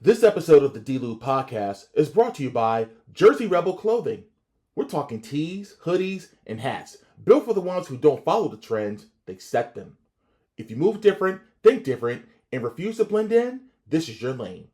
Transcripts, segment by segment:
This episode of the D-Lew podcast is brought to you by Jersey Rebel Clothing. We're talking tees, hoodies, and hats, built for the ones who don't follow the trends, they set them. If you move different, think different, and refuse to blend in, this is your lane.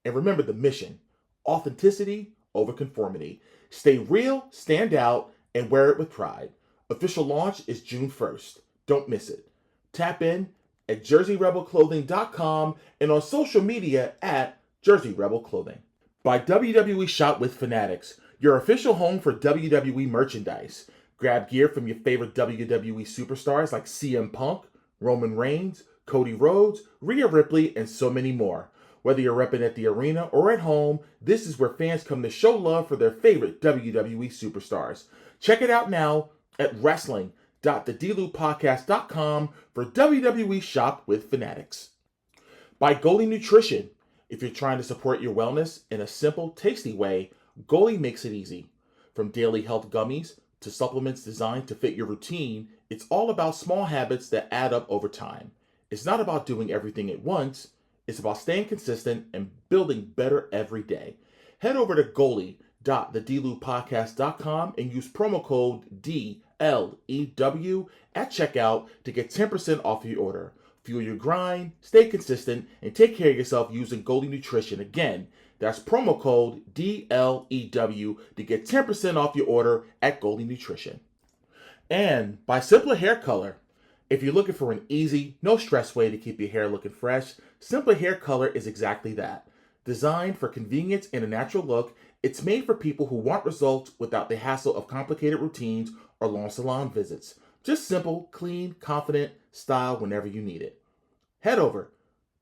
And remember the mission: authenticity over conformity. Stay real, stand out, and wear it with pride. Official launch is June 1st. Don't miss it. Tap in at jerseyrebelclothing.com and on social media at Jersey Rebel Clothing. By WWE Shop with Fanatics, your official home for WWE merchandise. Grab gear from your favorite WWE superstars like CM Punk, Roman Reigns, Cody Rhodes, Rhea Ripley, and so many more. Whether you're repping at the arena or at home, this is where fans come to show love for their favorite WWE superstars. Check it out now at wrestling.thedlewpodcast.com for WWE Shop with Fanatics. By Goalie Nutrition. If you're trying to support your wellness in a simple, tasty way, Goalie makes it easy. From daily health gummies to supplements designed to fit your routine, it's all about small habits that add up over time. It's not about doing everything at once. It's about staying consistent and building better every day. Head over to goalie.thedlewpodcast.com and use promo code DLEW at checkout to get 10% off your order. Fuel your grind, stay consistent, and take care of yourself using Goalie Nutrition. Again, that's promo code DLEW to get 10% off your order at Goalie Nutrition. And by Simpler Hair Color. If you're looking for an easy, no stress way to keep your hair looking fresh, Simpler Hair Color is exactly that. Designed for convenience and a natural look, it's made for people who want results without the hassle of complicated routines or long salon visits. Just simple, clean, confident style whenever you need it. Head over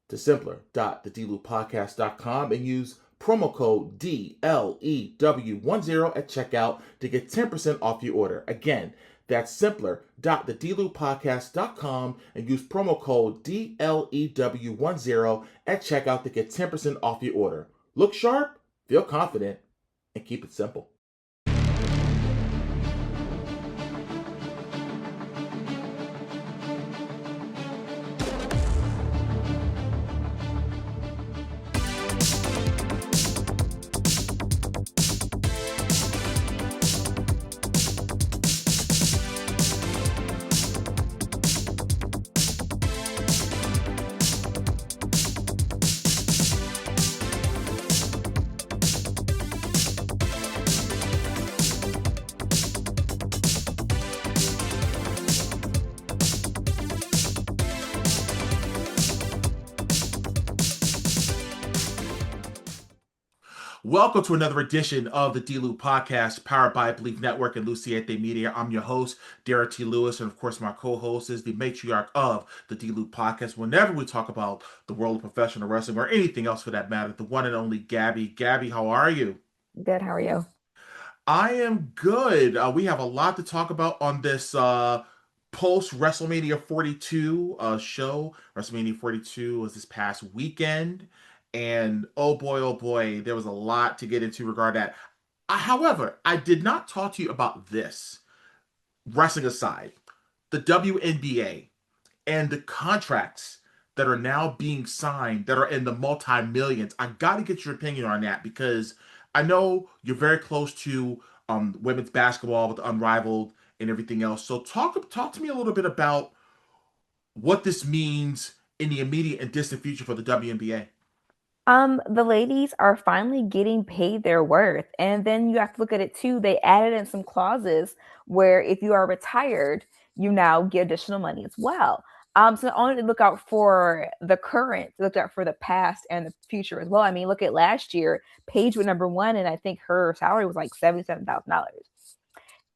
to simpler.thedlewpodcast.com and use promo code DLEW10 at checkout to get 10% off your order. Again, that's simpler.thedlewpodcast.com and use promo code DLEW10 at checkout to get 10% off your order. Look sharp, feel confident, and keep it simple. Welcome to another edition of the D-Lew podcast, powered by Believe Network and SIete Media. I'm your host, Derrick T. Lewis, and of course my co-host is the matriarch of the D-Lew podcast. Whenever we talk about the world of professional wrestling or anything else for that matter, the one and only Gabby. Gabby, how are you? Good. How are you? I am good. We have a lot to talk about on this post WrestleMania 42 show. WrestleMania 42 was this past weekend. And oh boy, there was a lot to get into regarding that. However, I did not talk to you about this. Wrestling aside, the WNBA and the contracts that are now being signed that are in the multi-millions. I got to get your opinion on that because I know you're very close to women's basketball with the Unrivaled and everything else. So talk to me a little bit about what this means in the immediate and distant future for the WNBA. The ladies are finally getting paid their worth. And then you have to look at it too. They added in some clauses where if you are retired, you now get additional money as well. So not only to look out for the current, look out for the past and the future as well. I mean, look at last year, Paige went number one, and I think her salary was like $77,000.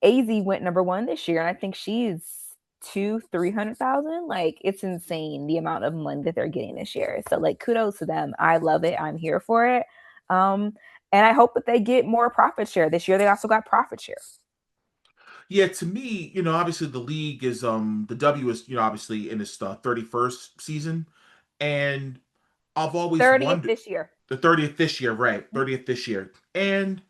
AZ went number one this year, and I think she's 300,000. Like, it's insane the amount of money that they're getting this year. So like, kudos to them. I love it. I'm here for it. And I hope that they get more profit share this year. They also got profit share. Yeah, to me, obviously the league is the W is, obviously in its 31st season, and I've always 30th wondered this year. the 30th this year, right? 30th this year. And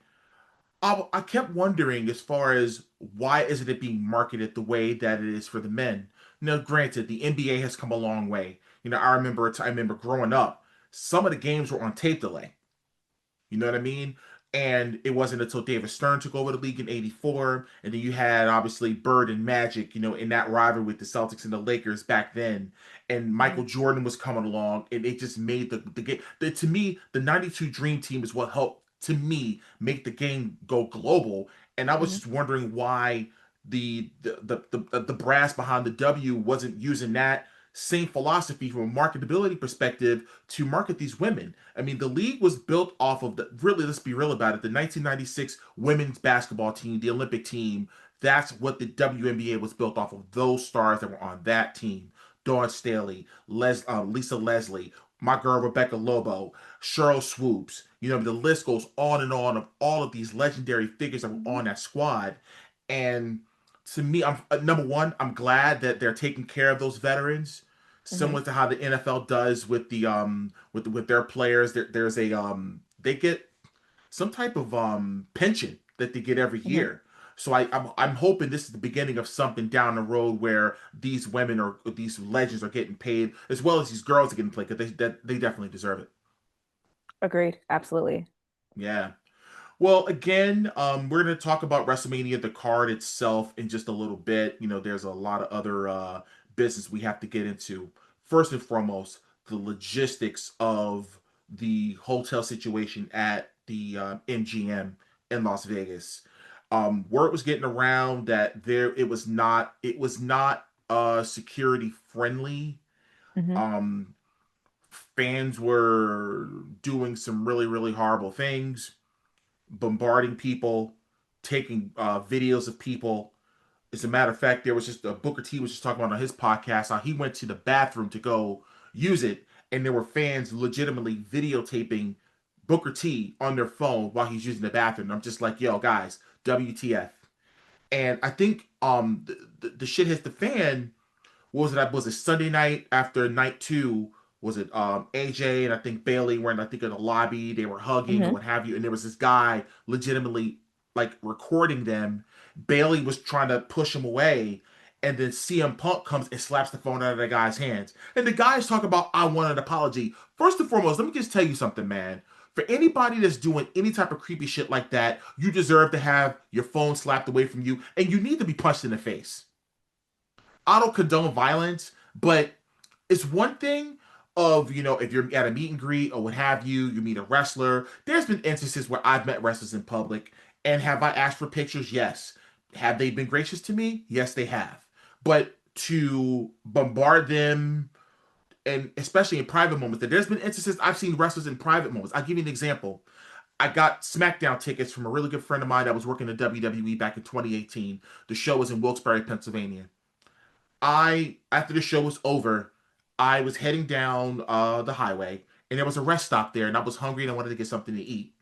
I kept wondering as far as why isn't it being marketed the way that it is for the men? Now, granted, the NBA has come a long way. I remember growing up. some of the games were on tape delay. You know what I mean? And it wasn't until David Stern took over the league in '84, and then you had obviously Bird and Magic, in that rivalry with the Celtics and the Lakers back then. And Mhm. Michael Jordan was coming along, and it just made the game. To me, the '92 Dream Team is what helped to me make the game go global. And I was Mhm. just wondering why the brass behind the W wasn't using that same philosophy from a marketability perspective to market these women. I mean, the league was built off of really, let's be real about it, the 1996 women's basketball team, the Olympic team. That's what the WNBA was built off of, those stars that were on that team. Dawn Staley, Lisa Leslie, my girl Rebecca Lobo, Cheryl Swoops. The list goes on and on of all of these legendary figures that were Mhm. on that squad. And to me, I'm number one, I'm glad that they're taking care of those veterans, Mhm. similar to how the NFL does with with their players. There's a they get some type of pension that they get every Mhm. year. So I'm hoping this is the beginning of something down the road where these women or these legends are getting paid as well as these girls are getting paid because they definitely deserve it. Agreed. Absolutely. Yeah. Well, again, we're going to talk about WrestleMania, the card itself, in just a little bit. There's a lot of other business we have to get into. First and foremost, the logistics of the hotel situation at the MGM in Las Vegas. Word was getting around that it was not security friendly. Mhm. Um, Fans were doing some really really horrible things, bombarding people, taking videos of people. As a matter of fact, there was just Booker T was just talking about on his podcast how he went to the bathroom to go use it, and there were fans legitimately videotaping Booker T on their phone while he's using the bathroom. And I'm just like, yo, guys, WTF? And I think the shit hits the fan. What was it? Was it Sunday night after night two? Was it AJ and I think Bailey were in, I think, in the lobby? They were hugging and Mhm. what have you, and there was this guy legitimately like recording them. Bailey was trying to push him away, and then CM Punk comes and slaps the phone out of the guy's hands. And the guy's talking about, I want an apology. First and foremost, let me just tell you something, man. For anybody that's doing any type of creepy shit like that, you deserve to have your phone slapped away from you, and you need to be punched in the face. I don't condone violence, but it's one thing of, if you're at a meet and greet or what have you, you meet a wrestler. There's been instances where I've met wrestlers in public, and have I asked for pictures? Yes. Have they been gracious to me? Yes, they have. But to bombard them, and especially in private moments, there's been instances I've seen wrestlers in private moments. I'll give you an example. I got SmackDown tickets from a really good friend of mine that was working at WWE back in 2018. The show was in Wilkes-Barre, Pennsylvania. After the show was over, I was heading down the highway, and there was a rest stop there, and I was hungry and I wanted to get something to eat.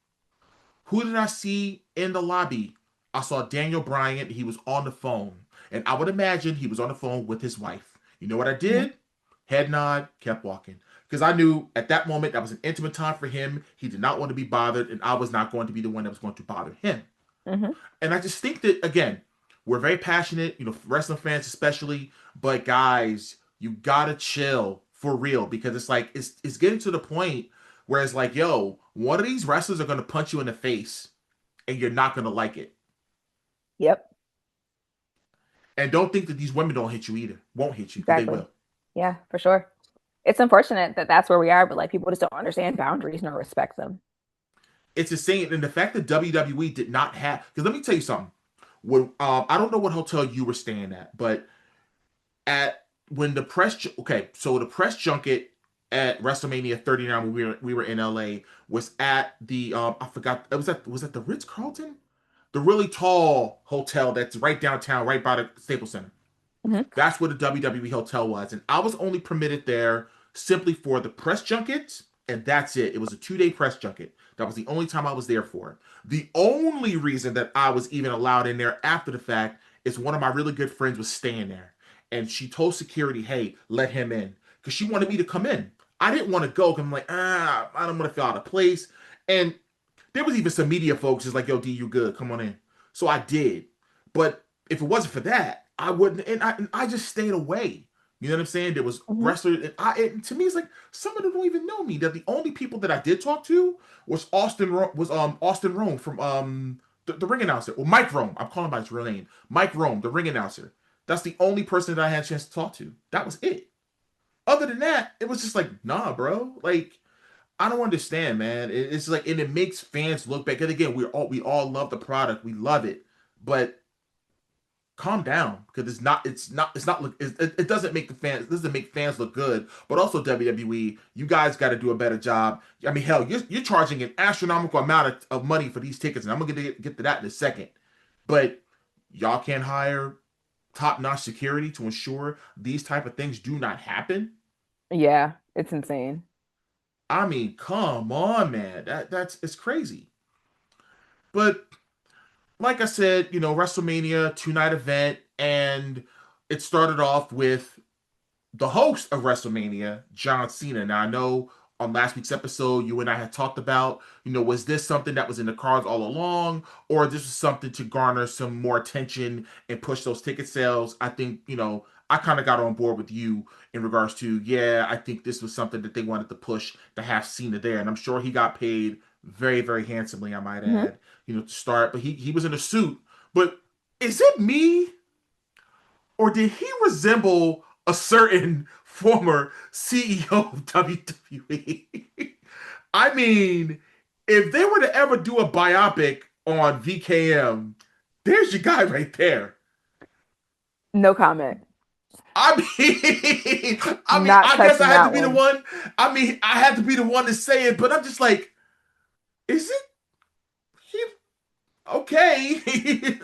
Who did I see in the lobby? I saw Daniel Bryan. He was on the phone, and I would imagine he was on the phone with his wife. You know what I Mhm. did? Head nod, kept walking. Because I knew at that moment that was an intimate time for him. He did not want to be bothered, and I was not going to be the one that was going to bother him. Mhm. And I just think that, again, we're very passionate, wrestling fans especially, but guys, you gotta chill for real, because it's like it's getting to the point where it's like, yo, one of these wrestlers are gonna punch you in the face and you're not gonna like it. Yep. And don't think that these women don't hit you either. Won't hit you, because they Exactly. will. Yeah, for sure. It's unfortunate that that's where we are, but like people just don't understand boundaries nor respect them. It's insane. And the fact that WWE did not have, because let me tell you something. When I don't know what hotel you were staying at, but at when the okay, so the press junket at WrestleMania 39 when we were in LA was at the I forgot, it was at the Ritz Carlton, the really tall hotel that's right downtown, right by the Staples Center. Mhm. That's where the WWE hotel was, and I was only permitted there simply for the press junket, and that's it. It was a 2-day press junket. That was the only time I was there for. The only reason that I was even allowed in there after the fact is one of my really good friends was staying there, and she told security, "Hey, let him in," because she wanted Mhm. me to come in. I didn't want to go because I'm like, I don't want to feel out of place, and there was even some media folks just like, "Yo, D, you good? Come on in." So I did, but if it wasn't for that, I wouldn't, and I just stayed away. You know what I'm saying? There was Hmm. wrestlers, and to me, it's like some of them don't even know me. That the only people that I did talk to was Austin Rome from the ring announcer, or Mike Rome. I'm calling him by his real name, Mike Rome, the ring announcer. That's the only person that I had a chance to talk to. That was it. Other than that, it was just like, nah, bro. Like, I don't understand, man. It's like, and it makes fans look back. And again, we all love the product, we love it, but calm down because it doesn't make the fans it doesn't make fans look good. But also WWE, you guys got to do a better job. I mean, hell, you're charging an astronomical amount of money for these tickets, and I'm gonna get to that in a second. But y'all can't hire top-notch security to ensure these type of things do not happen. Yeah, it's insane. I mean, come on, man. That's it's crazy. But like I said, WrestleMania two-night event, and it started off with the host of WrestleMania, John Cena. Now, I know on last week's episode, you and I had talked about, was this something that was in the cards all along, or this was something to garner some more attention and push those ticket sales? I think, I kind of got on board with you in regards to, yeah, I think this was something that they wanted to push to have Cena there. And I'm sure he got paid very, very handsomely, I might Hmm. add, to start. But he was in a suit. But is it me, or did he resemble a certain former CEO of WWE? I mean, if they were to ever do a biopic on VKM, there's your guy right there. No comment. I mean, Not I guess I touching had to that be the one. one. I mean, I had to be the one to say it, but I'm just like, is it he? Okay.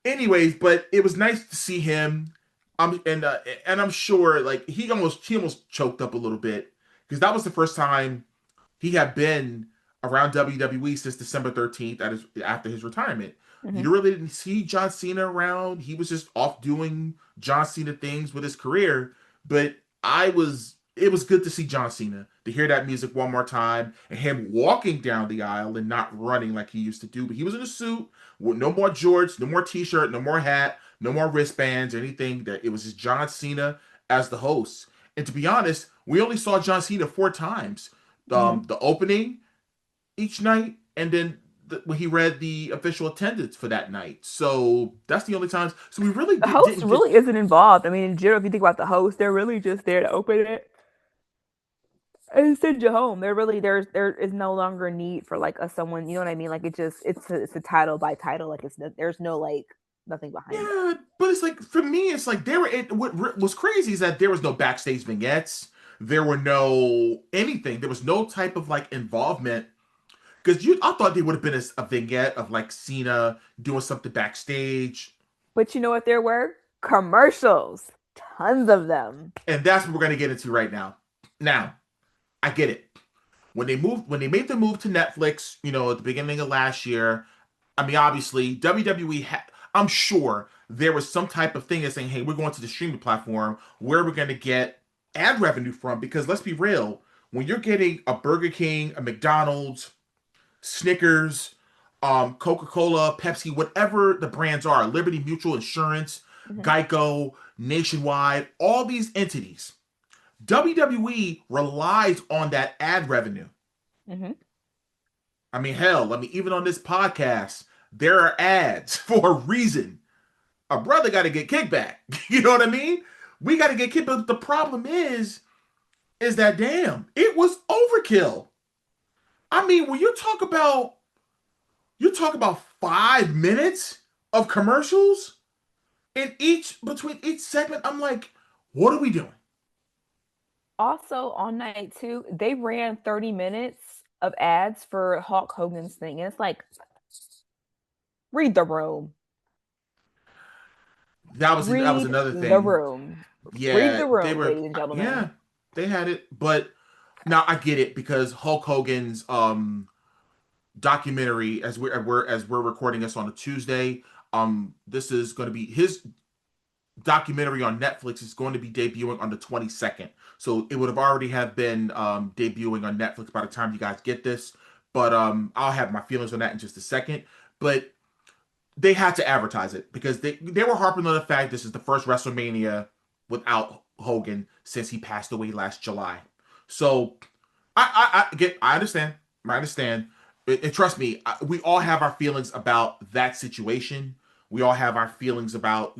Anyways, but it was nice to see him. And I'm sure like he almost choked up a little bit because that was the first time he had been around WWE since December 13th after his retirement. Hmm. You really didn't see John Cena around. He was just off doing John Cena things with his career. But it was good to see John Cena, to hear that music one more time, and him walking down the aisle and not running like he used to do. But he was in a suit with no more jorts, no more t-shirt, no more hat, no more wristbands or anything. That it was just John Cena as the host. And to be honest, we only saw John Cena four times: Hmm. the opening each night, and then when he read the official attendance for that night. So that's the only times. So we really The host didn't get. really isn't involved. I mean, in general, if you think about the host, they're really just there to open it and send you home. They're really there is no longer a need for like a someone. You know what I mean? Like it's a title by title. Like there's no like nothing behind it. Yeah, but it's like for me, it's like what was crazy is that there was no backstage vignettes. There were no anything. There was no type of like involvement because I thought there would have been a vignette of like Cena doing something backstage, But you know what there were? Commercials. Tons of them. and that's what we're gonna get into right now. Now, I get it. When they made the move to Netflix, at the beginning of last year, I mean, obviously WWE I'm sure there was some type of thing that's saying, "Hey, we're going to the streaming platform where we're going to get ad revenue from." Because let's be real, when you're getting a Burger King, a McDonald's, Snickers, Coca-Cola, Pepsi, whatever the brands are, Liberty Mutual Insurance, Hmm. Geico, Nationwide, all these entities, WWE relies on that ad revenue. Hmm. I mean, hell, even on this podcast, there are ads for a reason. A brother got to get kickback. You know what I mean? We got to get kickback. But the problem is that damn, it was overkill. I mean, when you talk about 5 minutes of commercials in between each segment, I'm like, what are we doing? Also on night two, they ran 30 minutes of ads for Hulk Hogan's thing. And it's like, read the room. That was Read another the thing. room. Read Yeah, the they room, were. ladies and gentlemen. Yeah, they had it, but now I get it because Hulk Hogan's documentary, as we're recording this on a Tuesday. This is going to be his documentary on Netflix is going to be debuting on the 22nd. So it would have already have been debuting on Netflix by the time you guys get this. But I'll have my feelings on that in just a second. But they had to advertise it because they were harping on the fact this is the first WrestleMania without Hogan since he passed away last July. So I understand. I understand. And trust me, we all have our feelings about that situation. We all have our feelings about,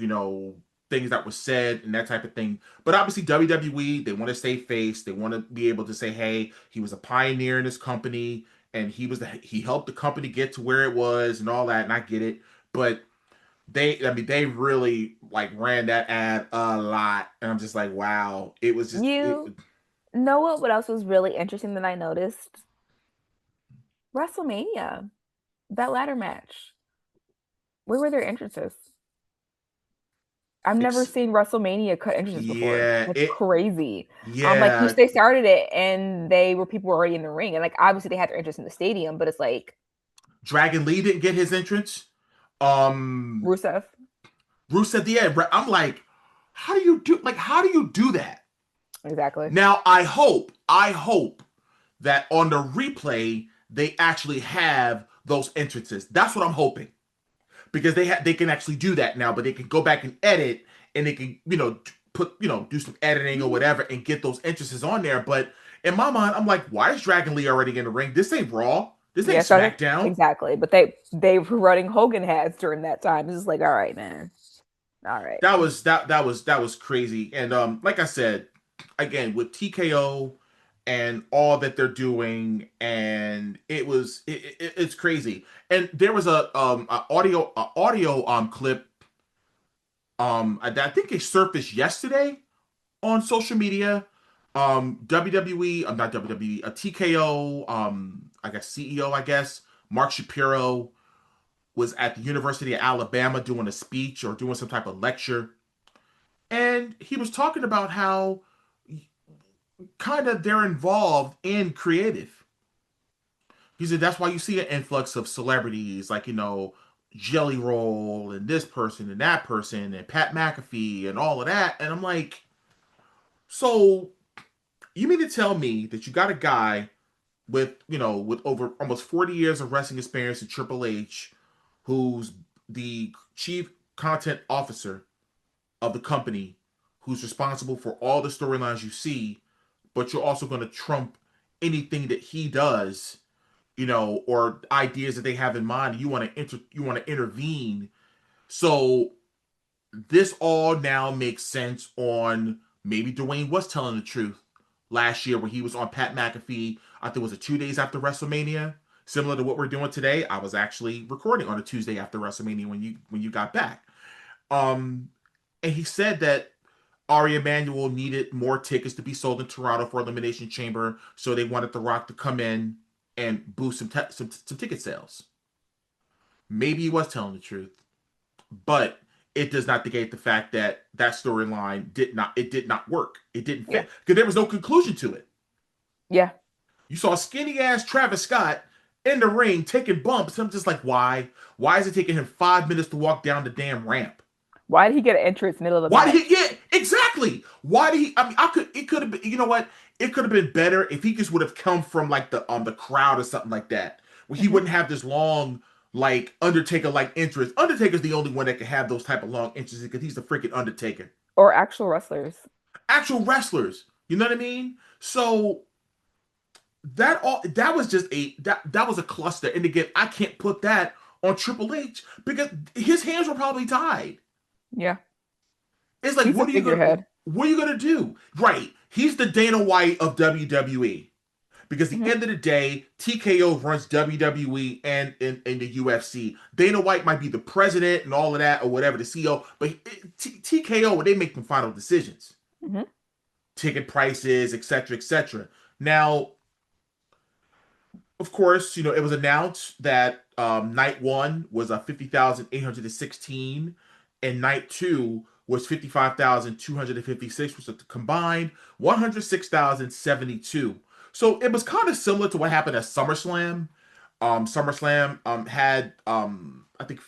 things that were said and that type of thing. But obviously, WWE, they want to stay face. They want to be able to say, hey, he was a pioneer in this company and he helped the company get to where it was and all that. And I get it. But they really like ran that ad a lot. And I'm just like, wow, it was just, You know what else was really interesting that I noticed? WrestleMania, that ladder match. Where were their entrances? I've never it's, seen WrestleMania cut entrances before. yeah, That's crazy. Which yeah. they started it and people were already in the ring, and like obviously they had their entrance in the stadium, but it's like Dragon Lee didn't get his entrance. Um, Rusev. Rusev, yeah. I'm like, how do you do that? Exactly. Now, I hope that on the replay they actually have those entrances. That's what I'm hoping because they can actually do that now, but they can go back and edit and they can put do some editing or whatever and get those entrances on there. But in my mind, I'm like, why is Dragon Lee already in the ring? This ain't Raw. This ain't Yeah, so SmackDown. exactly. But they were running Hogan hats during that time. It's just like, all right, man. All right. That was crazy. And like I said, again with TKO and all that they're doing, and it's crazy. And there was a audio clip I think it surfaced yesterday on social media. WWE, not WWE, a TKO, I guess CEO, I guess Mark Shapiro was at the University of Alabama doing a speech or doing some type of lecture, and he was talking about how kind of they're involved in creative. He said that's why you see an influx of celebrities like, Jelly Roll and this person and that person and Pat McAfee and all of that. And I'm like, so you mean to tell me that you got a guy with over almost 40 years of wrestling experience in Triple H, who's the chief content officer of the company, who's responsible for all the storylines you see, but you're also going to trump anything that he does, or ideas that they have in mind. You want to intervene. So this all now makes sense on maybe Dwayne was telling the truth last year when he was on Pat McAfee. I think it was 2 days after WrestleMania. Similar to what we're doing today, I was actually recording on a Tuesday after WrestleMania when you got back. Um, and he said that Ari Emanuel needed more tickets to be sold in Toronto for Elimination Chamber, so they wanted The Rock to come in and boost some ticket sales. Maybe he was telling the truth, but it does not negate the fact that that storyline did not work. It didn't Yeah. fit because there was no conclusion to it. Yeah. You saw skinny ass Travis Scott in the ring taking bumps. I'm just like, why? Why is it taking him 5 minutes to walk down the damn ramp? Why did he get an entrance middle of the Why match? did he? Yeah, exactly. Why did he? I mean, It could have been. You know what? It could have been better if he just would have come from like the crowd or something like that, where he Mm-hmm. wouldn't have this long like Undertaker like entrance. Undertaker's the only one that can have those type of long entrances because he's the freaking Undertaker. Or actual wrestlers. Actual wrestlers. You know what I mean? So that was just that was a cluster. And again, I can't put that on Triple H because his hands were probably tied. Yeah. It's like, He's a figurehead. what are you gonna do? Right. He's the Dana White of WWE. Because at the Mm-hmm. end of the day, TKO runs WWE and in the UFC. Dana White might be the president and all of that or whatever, the CEO, but TKO, they make the final decisions. Mm-hmm. Ticket prices, etc., etc. Now, of course, it was announced that night one was a 50,816, and night two was 55,256, which was a combined 106,072. So it was kind of similar to what happened at SummerSlam. SummerSlam had I think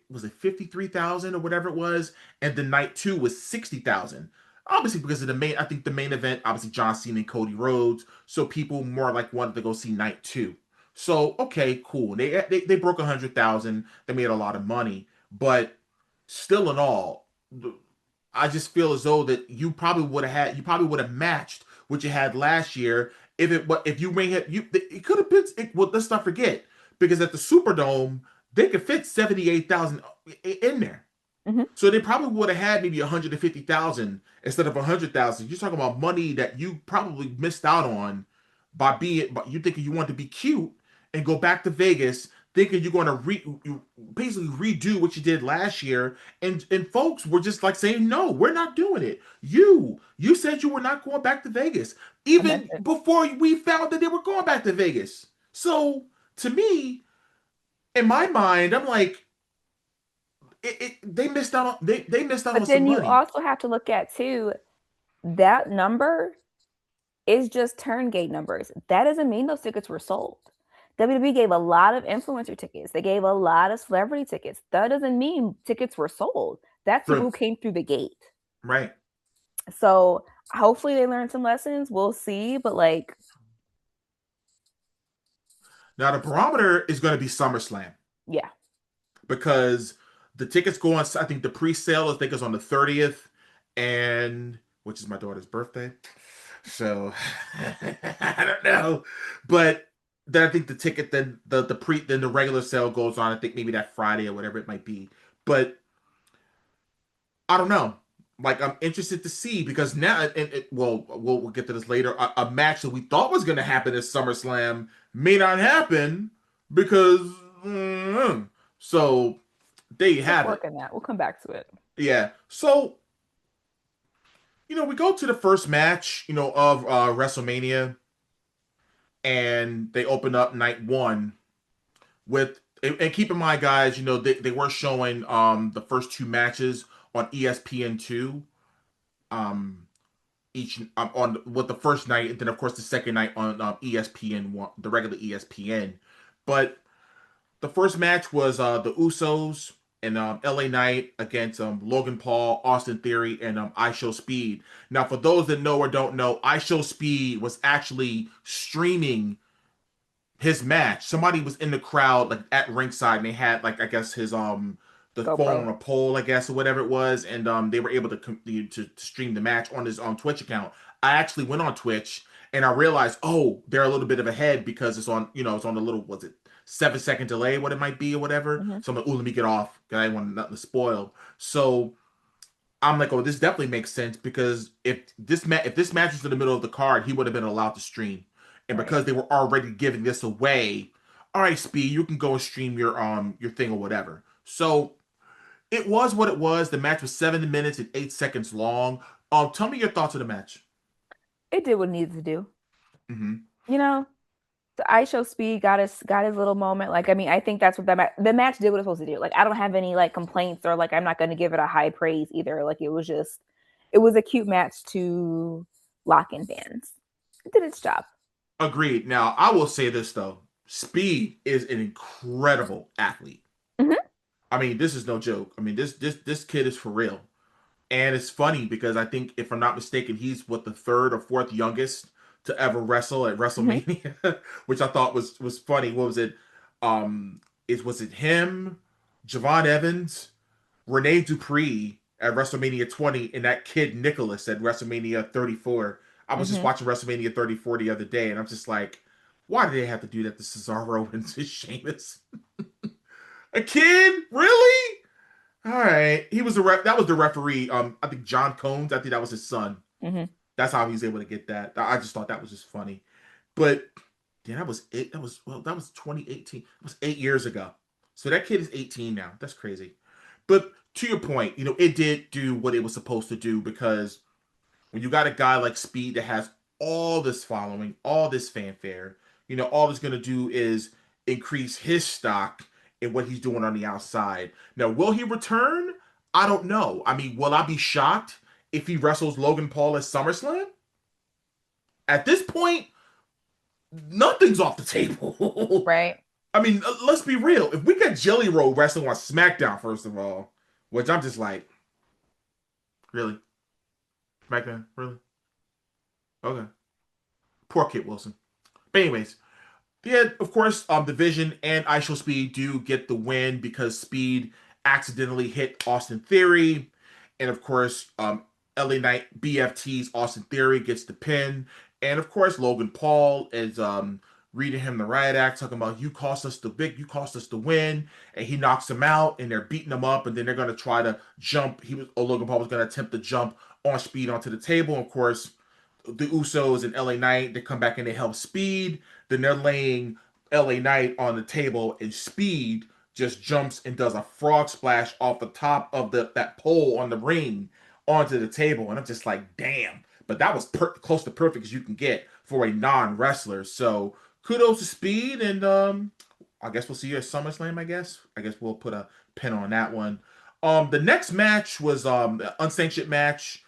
was it 53,000 or whatever it was, and the night two was 60,000. Obviously, because of I think the main event, obviously John Cena and Cody Rhodes, so people more like wanted to go see night two. So okay, cool. They broke 100,000. They made a lot of money, But still in all, I just feel as though that you probably would have matched what you had last year if you may have you it could have been well, let's not forget, because at the Superdome they could fit 78,000 in there. Hmm. So they probably would have had maybe 150,000 instead of 100,000. You're talking about money that you probably missed out on by you thinking you want to be cute and go back to Vegas thinking you're going to basically redo what you did last year, and folks were just like saying no, we're not doing it. You said you were not going back to Vegas I meant even it. before we found that they were going back to Vegas. So to me, in my mind, I'm like they missed out on they missed out on But some then you money. also have to look at too, that number is just turn gate numbers. That doesn't mean those tickets were sold. WWE gave a lot of influencer tickets. They gave a lot of celebrity tickets. That doesn't mean tickets were sold. That's people True. who came through the gate. Right. So hopefully they learned some lessons. We'll see. But like, Now the barometer is going to be SummerSlam yeah. because the tickets go on. I think the pre-sale I think is on the 30th, and which is my daughter's birthday. So I don't know, but then I think the ticket then the regular sale goes on. I think maybe that Friday or whatever it might be. But I don't know. Like I'm interested to see because now, well, we'll get to this later. A match that we thought was going to happen at SummerSlam may not happen because so there you Let's have work it. on that. We'll come back to it. Yeah. So we go to the first match, of WrestleMania, and they open up night one with and keep in mind, guys, they were showing the first two matches on ESPN2. Um, each on with the first night, and then of course the second night on ESPN one, the regular ESPN. But the first match was the Usos and LA Knight against Logan Paul, Austin Theory, and I Show Speed. Now, for those that know or don't know, I Show Speed was actually streaming his match. Somebody was in the crowd, like at ringside, and they had like I guess his the phone GoPro. on a pole, I guess, or whatever it was, and they were able to stream the match on his Twitch account. I actually went on Twitch and I realized, oh, they're a little bit of ahead because it's on, it's on a little, was it 7 second delay, what it might be or whatever. Hmm. So I'm like, oh, let me get off because I didn't want nothing to spoil. So I'm like, oh, this definitely makes sense because if this match was in the middle of the card, he would have been allowed to stream, and Right. because they were already giving this away, all right, Speed, you can go and stream your thing or whatever. So it was what it was. The match was 7 minutes and 8 seconds long. Tell me your thoughts of the match. It did what it needed to do. Mm-hmm. You know, the I Show Speed got his little moment. Like, I mean, I think that's what the match did what it's supposed to do. Like, I don't have any like complaints or like I'm not going to give it a high praise either. Like, it was a cute match to lock in fans. It did its job. Agreed. Now I will say this though, Speed is an incredible athlete. Hmm. I mean, this is no joke. I mean, this kid is for real. And it's funny because I think, if I'm not mistaken, he's what the third or fourth youngest to ever wrestle at Hmm. WrestleMania, which I thought was funny. What was it? Was it him, Javon Evans, Rene Dupree at WrestleMania 20, and that kid Nicholas at WrestleMania 34? I was just Hmm. watching WrestleMania 34 the other day, and I'm just like, why did they have to do that to Cesaro and to Sheamus? A kid, really? All right. He was the ref. That was the referee. I think John Combs. I think that was his son. Hmm. That's how he's able to get that. I just thought that was just funny. But yeah, that was it. That was 2018. That was 8 years ago. So that kid is 18 now. That's crazy. But to your point, it did do what it was supposed to do, because when you got a guy like Speed that has all this following, all this fanfare, all it's going to do is increase his stock in what he's doing on the outside. Now, will he return? I don't know. I mean, will I be shocked if he wrestles Logan Paul at SummerSlam? At this point, nothing's off the table. Right. I mean, let's be real. If we got Jelly Roll wrestling on SmackDown, first of all, which I'm just like, really? SmackDown? Really? Okay. Poor Kit Wilson. But anyways, yeah, of course, Division and I Show Speed do get the win because Speed accidentally hit Austin Theory, and of course, LA Knight BFT's Austin Theory gets the pin, and of course, Logan Paul is reading him the riot act, talking about you cost us you cost us the win, and he knocks him out, and they're beating him up, and then they're gonna try to jump. Logan Paul was gonna attempt to jump on Speed onto the table. Of course, the Usos and LA Knight, they come back and they help Speed. Then they're laying LA Knight on the table, and Speed just jumps and does a frog splash off the top of that pole on the ring onto the table. And I'm just like, damn. But that was close to perfect as you can get for a non-wrestler. So kudos to Speed, and I guess we'll see you at SummerSlam. I guess we'll put a pin on that one. The next match was the unsanctioned match.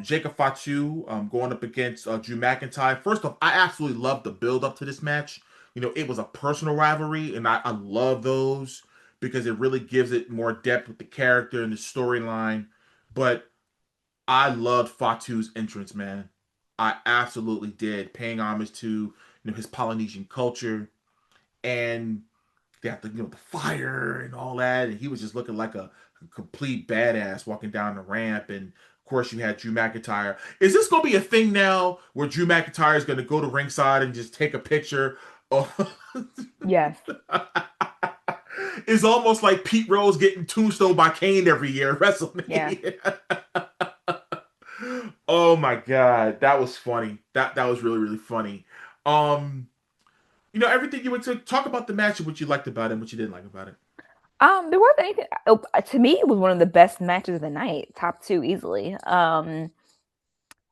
Jacob Fatu going up against Drew McIntyre. First off, I absolutely love the build up to this match. You know, it was a personal rivalry, and I love those because it really gives it more depth with the character and the storyline. But I loved Fatu's entrance, man. I absolutely did, paying homage to his Polynesian culture, and they have the fire and all that, and he was just looking like a complete badass walking down the ramp. And of course, you had Drew McIntyre. Is this going to be a thing now where Drew McIntyre is going to go to ringside and just take a picture? Yes. It's almost like Pete Rose getting tombstone by Kane every year at WrestleMania. Yeah. Oh my god, that was funny. That was really really funny. Um, everything you went to talk about the match and what you liked about it and what you didn't like about it. There wasn't anything. To me, it was one of the best matches of the night, top two easily.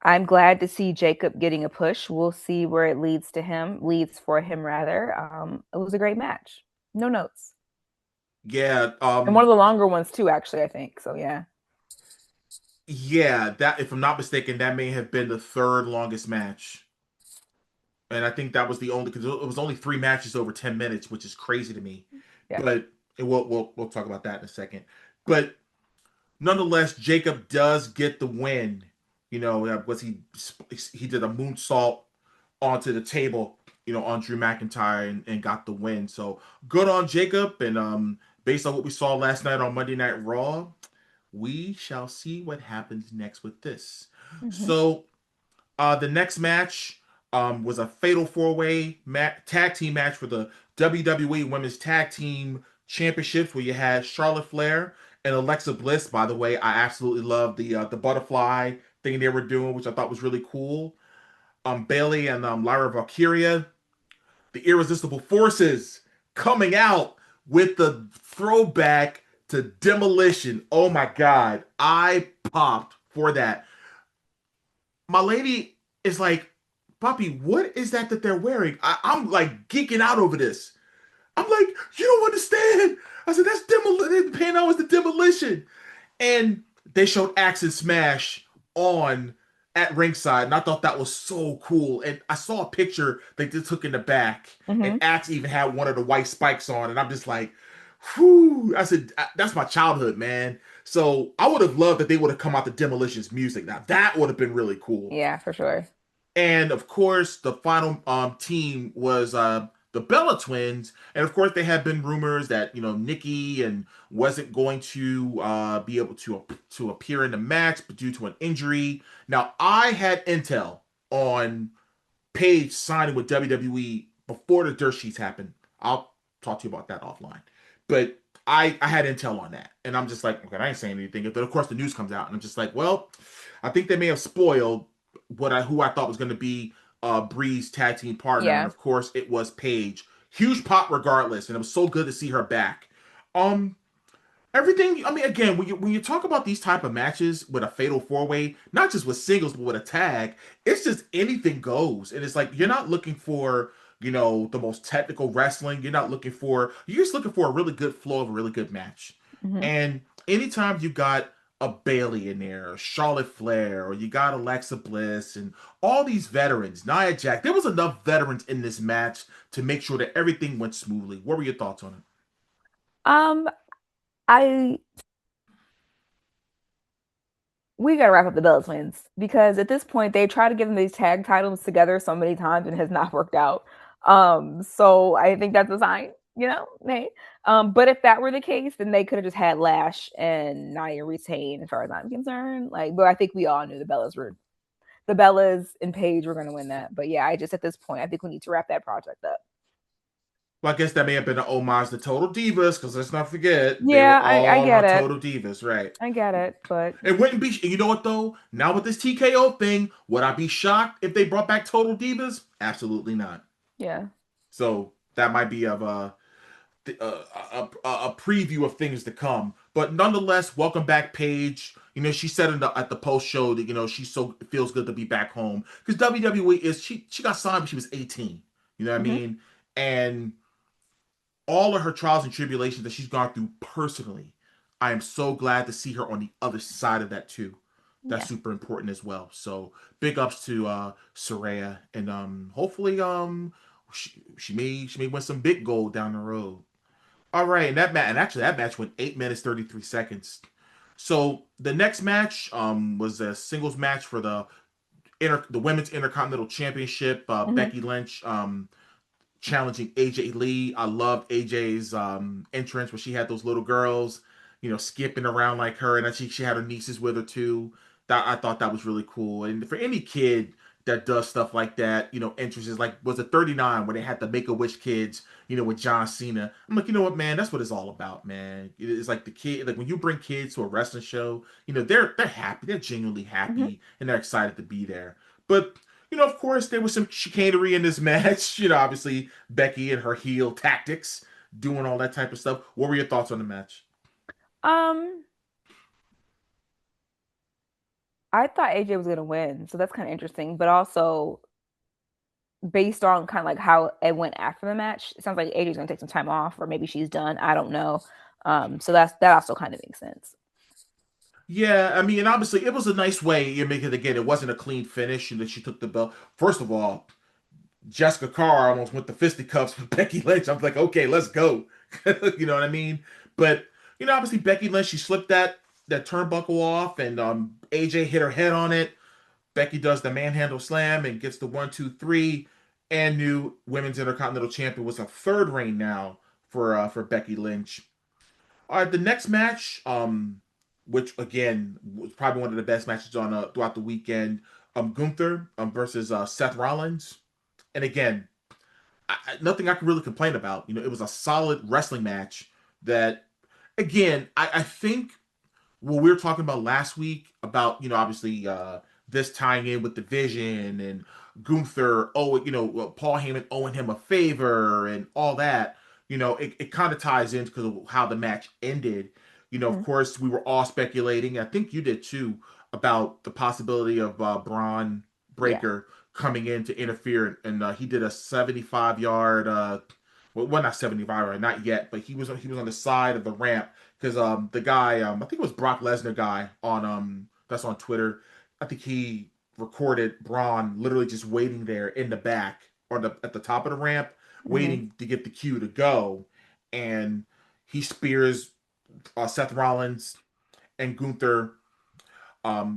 I'm glad to see Jacob getting a push. We'll see where it leads for him rather. It was a great match. No notes. Yeah, And one of the longer ones too, actually, I think. So yeah. yeah, that if I'm not mistaken, that may have been the third longest match. And I think that was the only because it was only 3 matches over 10 minutes, which is crazy to me. Yeah. But we'll talk about that in a second. But nonetheless, Jacob does get the win. Was he did a moonsault onto the table, on Drew McIntyre and got the win. So good on Jacob. And based on what we saw last night on Monday Night Raw, we shall see what happens next with this. Mm-hmm. So the next match was a fatal four-way tag team match for the WWE Women's Tag Team Championships, where you had Charlotte Flair and Alexa Bliss. By the way, I absolutely love the butterfly thing they were doing, which I thought was really cool. Bailey and Lyra Valkyria, the Irresistible Forces, coming out with the throwback to Demolition. Oh my god, I popped for that. My lady is like, Poppy, what is that they're wearing? I'm like geeking out over this. I'm like, you don't understand. I said, that's Demolition. Paying out was the Demolition. And they showed Axe and Smash on at ringside, and I thought that was so cool. And I saw a picture they just took in the back, Mm-hmm. and Axe even had one of the white spikes on, and I'm just like, whew. I said, that's my childhood, man. So I would have loved that they would have come out the Demolition's music. Now that would have been really cool. Yeah, for sure. And of course, the final team was the Bella Twins, and of course, there had been rumors that Nikki and wasn't going to be able to appear in the match, but due to an injury. Now, I had intel on Paige signing with WWE before the dirt sheets happened. I'll talk to you about that offline, but I had intel on that, and I'm just like, okay, I ain't saying anything. But of course, the news comes out, and I'm just like, well, I think they may have spoiled who I thought was going to be Bree's tag team partner, Yeah. and of course it was Paige. Huge pop regardless, and it was so good to see her back. Everything. I mean, again, when you talk about these type of matches with a fatal four-way, not just with singles but with a tag, it's just anything goes, and it's like you're not looking for the most technical wrestling. You're just looking for a really good flow of a really good match. Mm-hmm. And anytime you got a Bailey in there, or Charlotte Flair, or you got Alexa Bliss, and all these veterans, Nia Jax. There was enough veterans in this match to make sure that everything went smoothly. What were your thoughts on it? We gotta wrap up the Bella Twins because at this point they tried to give them these tag titles together so many times and it has not worked out. So I think that's a sign. Hey. But if that were the case, then they could have just had Lash and Nia retain, as far as I'm concerned. Like, but I think we all knew the Bellas and Paige were going to win that. But yeah, I just at this point, I think we need to wrap that project up. Well, I guess that may have been an homage to Total Divas, because let's not forget they were Yeah, I all get on it. Total Divas, right? I get it, but It wouldn't be. You know what though? Now with this TKO thing, would I be shocked if they brought back Total Divas? Absolutely not. yeah. So that might be of a preview of things to come. But nonetheless, welcome back, Paige. She said at the post show that she so feels good to be back home because WWE is she got signed when she was 18. You know what I Hmm. mean? And all of her trials and tribulations that she's gone through personally, I am so glad to see her on the other side of that too. That's Yeah. super important as well. So big ups to Saraya, and hopefully she may win some big gold down the road. All right, and actually that match went 8 minutes 33 seconds. So the next match was a singles match for the women's intercontinental championship. Hmm. Becky Lynch challenging AJ Lee. I loved AJ's entrance where she had those little girls, skipping around like her, and she had her nieces with her too. That I thought that was really cool. And for any kid that does stuff like that, entrances like was it 39 where they had the Make a Wish kids, with John Cena. I'm like, you know what, man, that's what it's all about, man. It's like the kid, like when you bring kids to a wrestling show, they're happy, they're genuinely Hmm. happy, and they're excited to be there. But of course, there was some chicanery in this match. Obviously, Becky and her heel tactics, doing all that type of stuff. What were your thoughts on the match? Um, I thought AJ was gonna win, so that's kind of interesting. But also, based on kind of like how it went after the match, it sounds like AJ's gonna take some time off, or maybe she's done. I don't know. So that also kind of makes sense. Yeah, I mean, and obviously, it was a nice way you make it again. It wasn't a clean finish, and that she took the belt. First of all, Jessica Carr almost went to fisticuffs with Becky Lynch. I'm like, okay, let's go. You know what I mean? But obviously, Becky Lynch, she slipped that turnbuckle off, and AJ hit her head on it. Becky does the manhandle slam and gets the 1, 2, 3, and new women's intercontinental champion was a third reign now for Becky Lynch. All right, the next match, which again was probably one of the best matches on throughout the weekend, Gunther versus Seth Rollins, and again, nothing I can really complain about. It was a solid wrestling match that, again, I think what we were talking about last week about obviously this tying in with the Vision and Gunther, Paul Heyman owing him a favor and all that. It kind of ties in because of how the match ended. Of Hmm. course, we were all speculating. I think you did too about the possibility of Braun Yeah. Breaker coming in to interfere, and he did a 75-yard. Well, not 75, not yet, but he was on the side of the ramp because the guy I think it was Brock Lesnar guy on that's on Twitter. I think he recorded Braun literally just waiting there in the back or at the top of the ramp, Hmm. waiting to get the cue to go, and he spears Seth Rollins and Gunther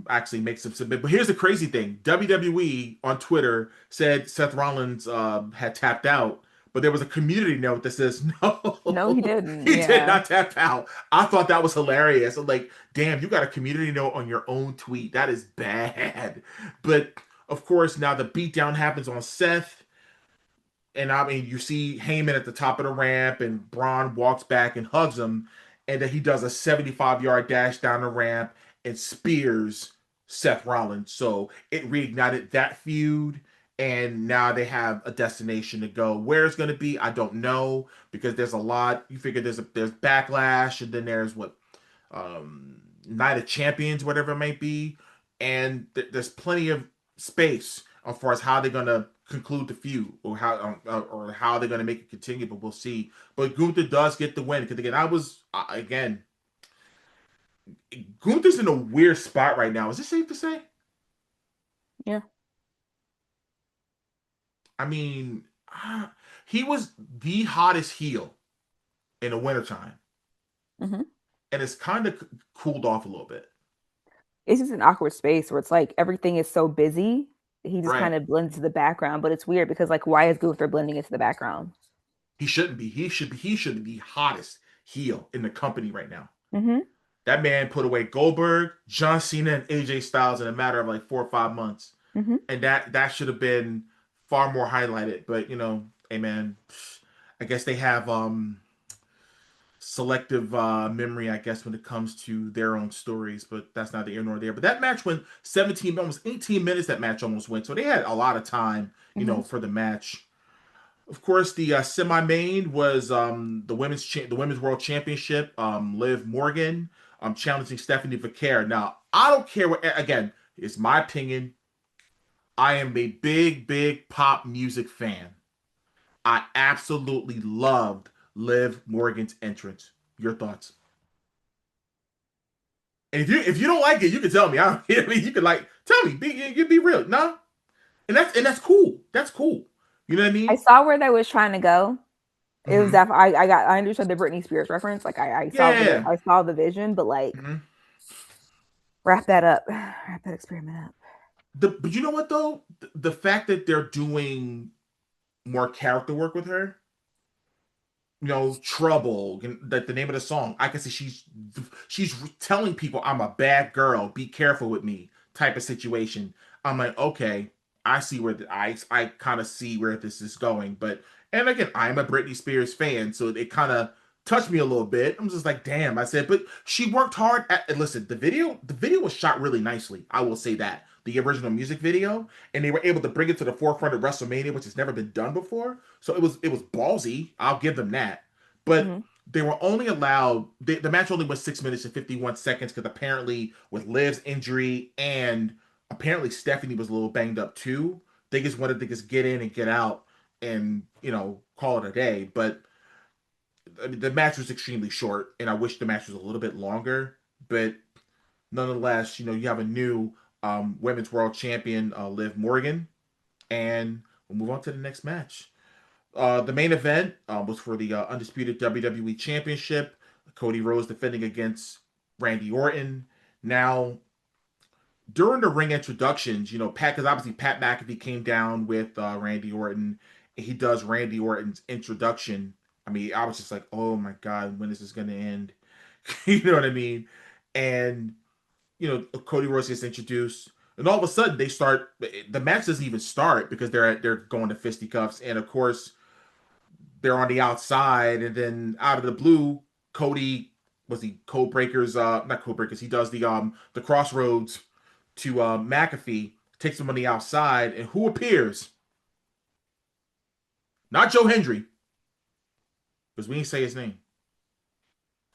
actually makes him submit. But here's the crazy thing: WWE on Twitter said Seth Rollins had tapped out, but there was a community note that says No, he no, didn't. he did Yeah. not tap out. I thought that was hilarious. I'm like, damn, you got a community note on your own tweet. That is bad. But of course, now the beatdown happens on Seth. And I mean, you see Heyman at the top of the ramp, and Braun walks back and hugs him, and then he does a 75-yard dash down the ramp and spears Seth Rollins. So it reignited that feud, and now they have a destination to go. Where it's going to be, I don't know, because there's a lot. You figure there's backlash, and then there's what Night of Champions, whatever it might be, and there's plenty of space as far as how they're gonna conclude the feud or how they're gonna make it continue. But we'll see. But Gunther does get the win because again, again Gunther's in a weird spot right now. Is this safe to say? Yeah. I mean, he was the hottest heel in the wintertime, Hmm. and it's kind of cooled off a little bit. It's just an awkward space where it's like everything is so busy. He just kind Right. of blends to the background, but it's weird because like, why is Gunther blending into the background? He shouldn't be. He should be the hottest heel in the company right now. Mm-hmm. That man put away Goldberg, John Cena, and AJ Styles in a matter of like 4 or 5 months, Mm-hmm. and that should have been far more highlighted. But hey man, I guess they have selective memory, I guess, when it comes to their own stories. But that's neither here nor there. But that match went 17, almost 18 minutes. That match almost went, so they had a lot of time, Mm-hmm. for the match. Of course, the semi-main was the women's world championship. Liv Morgan challenging Stephanie Vaquer. Now, I don't care what. Again, it's my opinion. I am a big pop music fan. I absolutely loved Liv Morgan's entrance. Your thoughts? And if you don't like it, you can tell me. I mean, you can like tell me. You be real. No, and that's cool. That's cool. You know what I I mean? saw where they was trying to go. It was Mm-hmm. definitely I understood the Britney Spears reference. Like Yeah. I saw the vision, but like Mm-hmm. wrap that up. Wrap that experiment up. But you know what though? The fact that they're doing more character work with her, Trouble, like the name of the song, I can see she's telling people I'm a bad girl, be careful with me, type of situation. I'm like, okay, I see where I kind of see where this is going, but and again, I'm a Britney Spears fan, so it kind of touched me a little bit. I'm just like, damn, I said, but she worked hard at. And listen, the video was shot really nicely. I will say that the original music video, and they were able to bring it to the forefront of WrestleMania, which has never been done before. So it was ballsy. I'll give them that. But Mm-hmm. they were only allowed the match only was 6 minutes and 51 seconds because apparently with Liv's injury and apparently Stephanie was a little banged up too. They just wanted to just get in and get out and call it a day. But I mean, the match was extremely short, and I wish the match was a little bit longer. But nonetheless, you have a new women's world champion, Liv Morgan, and we'll move on to the next match. The main event was for the undisputed WWE Championship. Cody Rhodes defending against Randy Orton. Now, during the ring introductions, because obviously Pat McAfee came down with Randy Orton. And he does Randy Orton's introduction. I mean, I was just like, oh my God, when is this going to end? You know what I mean? And, Cody Rhodes gets introduced. And all of a sudden, the match doesn't even start because they're going to fisticuffs. And of course, they're on the outside, and then out of the blue, Cody was he code breakers, not code breakers. He does the crossroads to McAfee, takes him on the outside, and who appears? Not Joe Hendry, because we didn't say his name.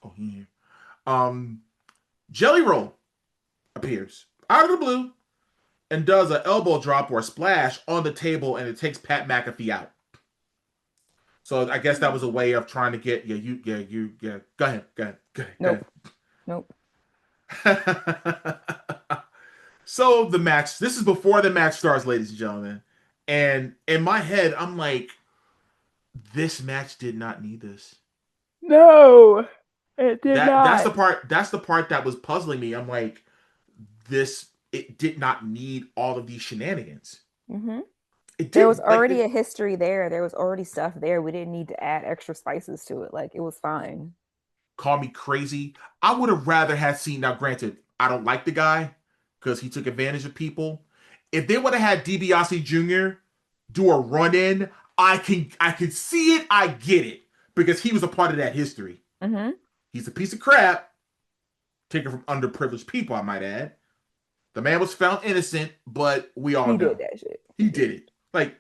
Oh, yeah. Jelly Roll appears out of the blue and does an elbow drop or a splash on the table, and it takes Pat McAfee out. So I guess that was a way of trying to get yeah. Go ahead. Nope. Nope. So the match. This is before the match starts, ladies and gentlemen. And in my head, I'm like, this match did not need this. No, it did That's not. the part. That's the part that was puzzling me. I'm like, this. It did not need all of these shenanigans. Mm-hmm. It There was didn't. Like already it a history there. There was already stuff there. We didn't need to add extra spices to it. Like it was fine. call me crazy. I would have rather had seen. Now, granted, I don't like the guy because he took advantage of people. If they would have had DiBiase Jr. do a run in, I could see it. I get it because he was a part of that history. Mm-hmm. He's a piece of crap, taken from underprivileged people. I might add. The man was found innocent, but we all He did know that shit. he did it. Like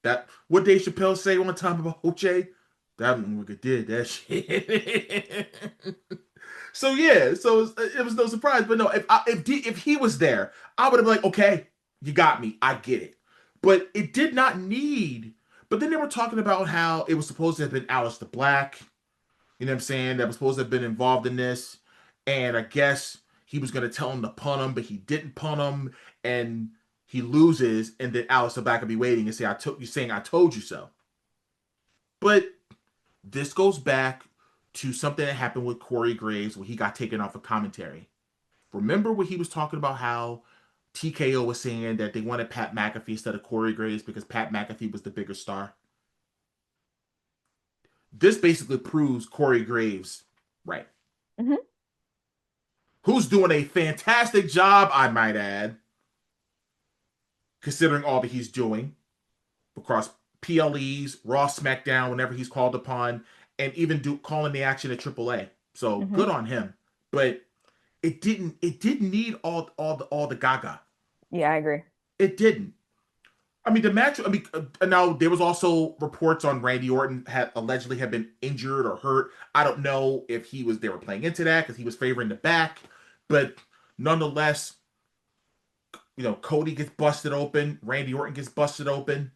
that. What Dave Chappelle say one time about OJ? That nigga did that shit. So yeah, it was no surprise. But no, if he was there, I would have been like, okay, you got me, I get it. But it did not need. But then they were talking about how it was supposed to have been Aleister Black. You know what I'm saying? That was supposed to have been involved in this, and I guess he was gonna tell him to punt him, but he didn't punt him, and he loses, and then Aleister Black will be waiting and say, "I told you," saying, "I told you so." But this goes back to something that happened with Corey Graves when he got taken off of commentary. Remember when he was talking about how TKO was saying that they wanted Pat McAfee instead of Corey Graves because Pat McAfee was the bigger star? this basically proves Corey Graves right. Mm-hmm. Who's doing a fantastic job, I might add, considering all that he's doing across PLEs, Raw, SmackDown, whenever he's called upon, and even calling the action at AAA. So Mm-hmm. good on him. But it didn't need all the gaga. Yeah, I agree. It didn't. I mean, the match. I mean, now there was also reports on Randy Orton had allegedly had been injured or hurt. I don't know if he was. They were playing into that because he was favoring the back, but nonetheless, Cody gets busted open. Randy Orton gets busted open,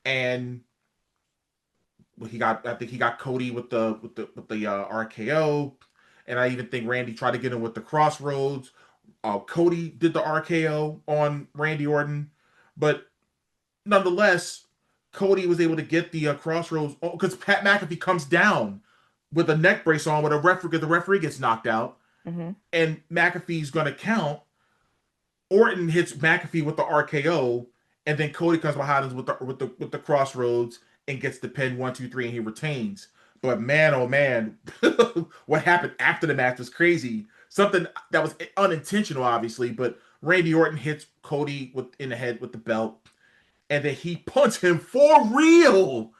and he got. I think he got Cody with the RKO, and I even think Randy tried to get him with the Crossroads. Cody did the RKO on Randy Orton, but nonetheless, Cody was able to get the Crossroads because Pat McAfee comes down with a neck brace on with a referee. The referee gets knocked out, Mm-hmm. and McAfee's going to count. Orton hits McAfee with the RKO, and then Cody comes behind us with the Crossroads and gets the pin 1, 2, 3, and he retains. But man, oh man, what happened after the match was crazy. Something that was unintentional, obviously, but Randy Orton hits Cody in the head with the belt, and then he punched him for real.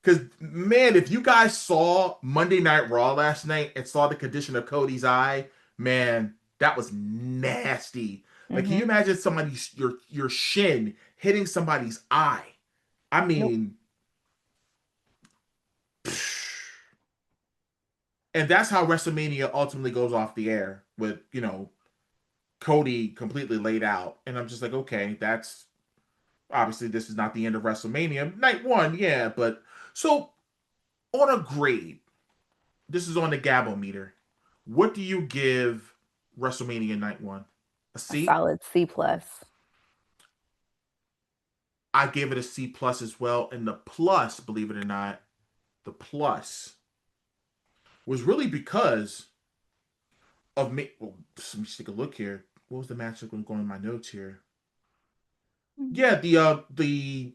Because man, if you guys saw Monday Night Raw last night and saw the condition of Cody's eye, man, that was nasty. Like, can you Mm-hmm. imagine somebody's your shin hitting somebody's eye? I Nope. mean, and that's how WrestleMania ultimately goes off the air with Cody completely laid out, and I'm just like, okay, that's obviously this is not the end of WrestleMania. Night one, yeah, but so on a grade, this is on the Gabo meter. What do you give WrestleMania Night One? A A C? solid C plus. I gave it a C plus as well, and the plus, believe it or not, the plus was really because of me. Well, let me just take a look here. What was the match that's going to go in my notes here? Yeah, the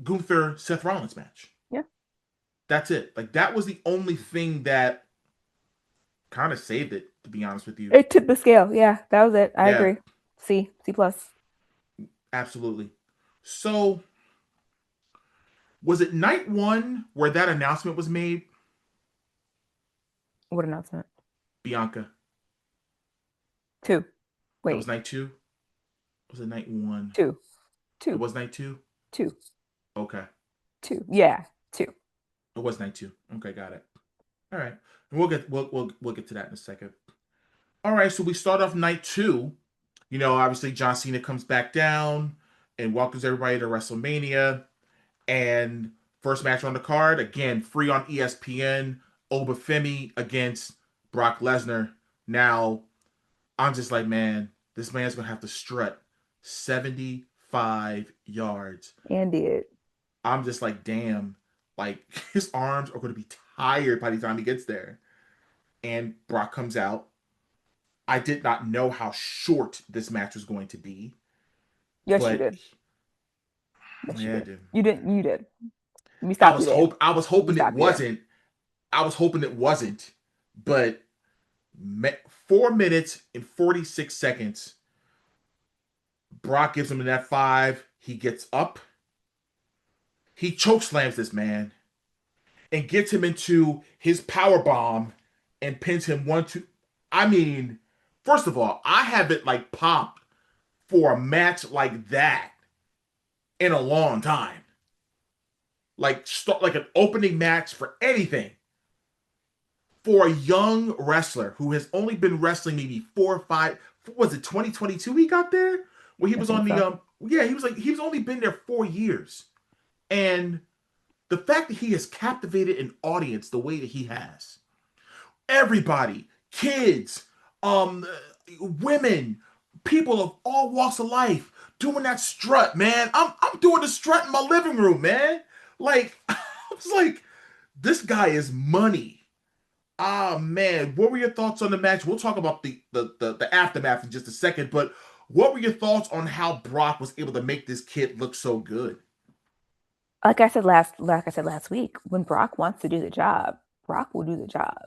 Gunther Seth Rollins match. Yeah. That's it. Like, that was the only thing that kind of saved it, to be honest with you. It tipped the scale. Yeah, that was it. I Yeah, agree. C plus. absolutely. So, was it night one where that announcement was made? What announcement? Bianca. Two. That was Wait. night two? Was it night one? Two. It Two. was night two? Two. Okay. Two. Yeah. Two. It was night two. Okay, got it. All right. And we'll get to that in a second. All right, so we start off night two. Obviously John Cena comes back down and welcomes everybody to WrestleMania. And first match on the card, again, free on ESPN, Obafemi against Brock Lesnar. Now, I'm just like, man, this man's gonna have to strut 75 yards. And did. I'm just like, damn, like his arms are gonna be tired by the time he gets there. And Brock comes out. I did not know how short this match was going to be, Yes, you but did. Yes, you yeah, did. dude. You didn't. You did. Let me stop you there. I was Let me hoping it stop you there. wasn't. I was hoping it wasn't, but 4 minutes and 46 seconds. Brock gives him an F5. He gets up. He choke slams this man and gets him into his power bomb and pins him 1, 2. I mean, first of all, I haven't like popped for a match like that in a long time. Like an opening match for anything for a young wrestler who has only been wrestling maybe 4 or 5. Was it 2022 he got there? Where he I was on think the so. yeah, he was only been there 4 years, and the fact that he has captivated an audience the way that he has, everybody, kids, um, women, people of all walks of life doing that strut, man. I'm doing the strut in my living room, man. Like I was like, this guy is money. Ah man, what were your thoughts on the match? We'll talk about the aftermath in just a second, but what were your thoughts on how Brock was able to make this kid look so good? like I said last week, when Brock wants to do the job, Brock will do the job.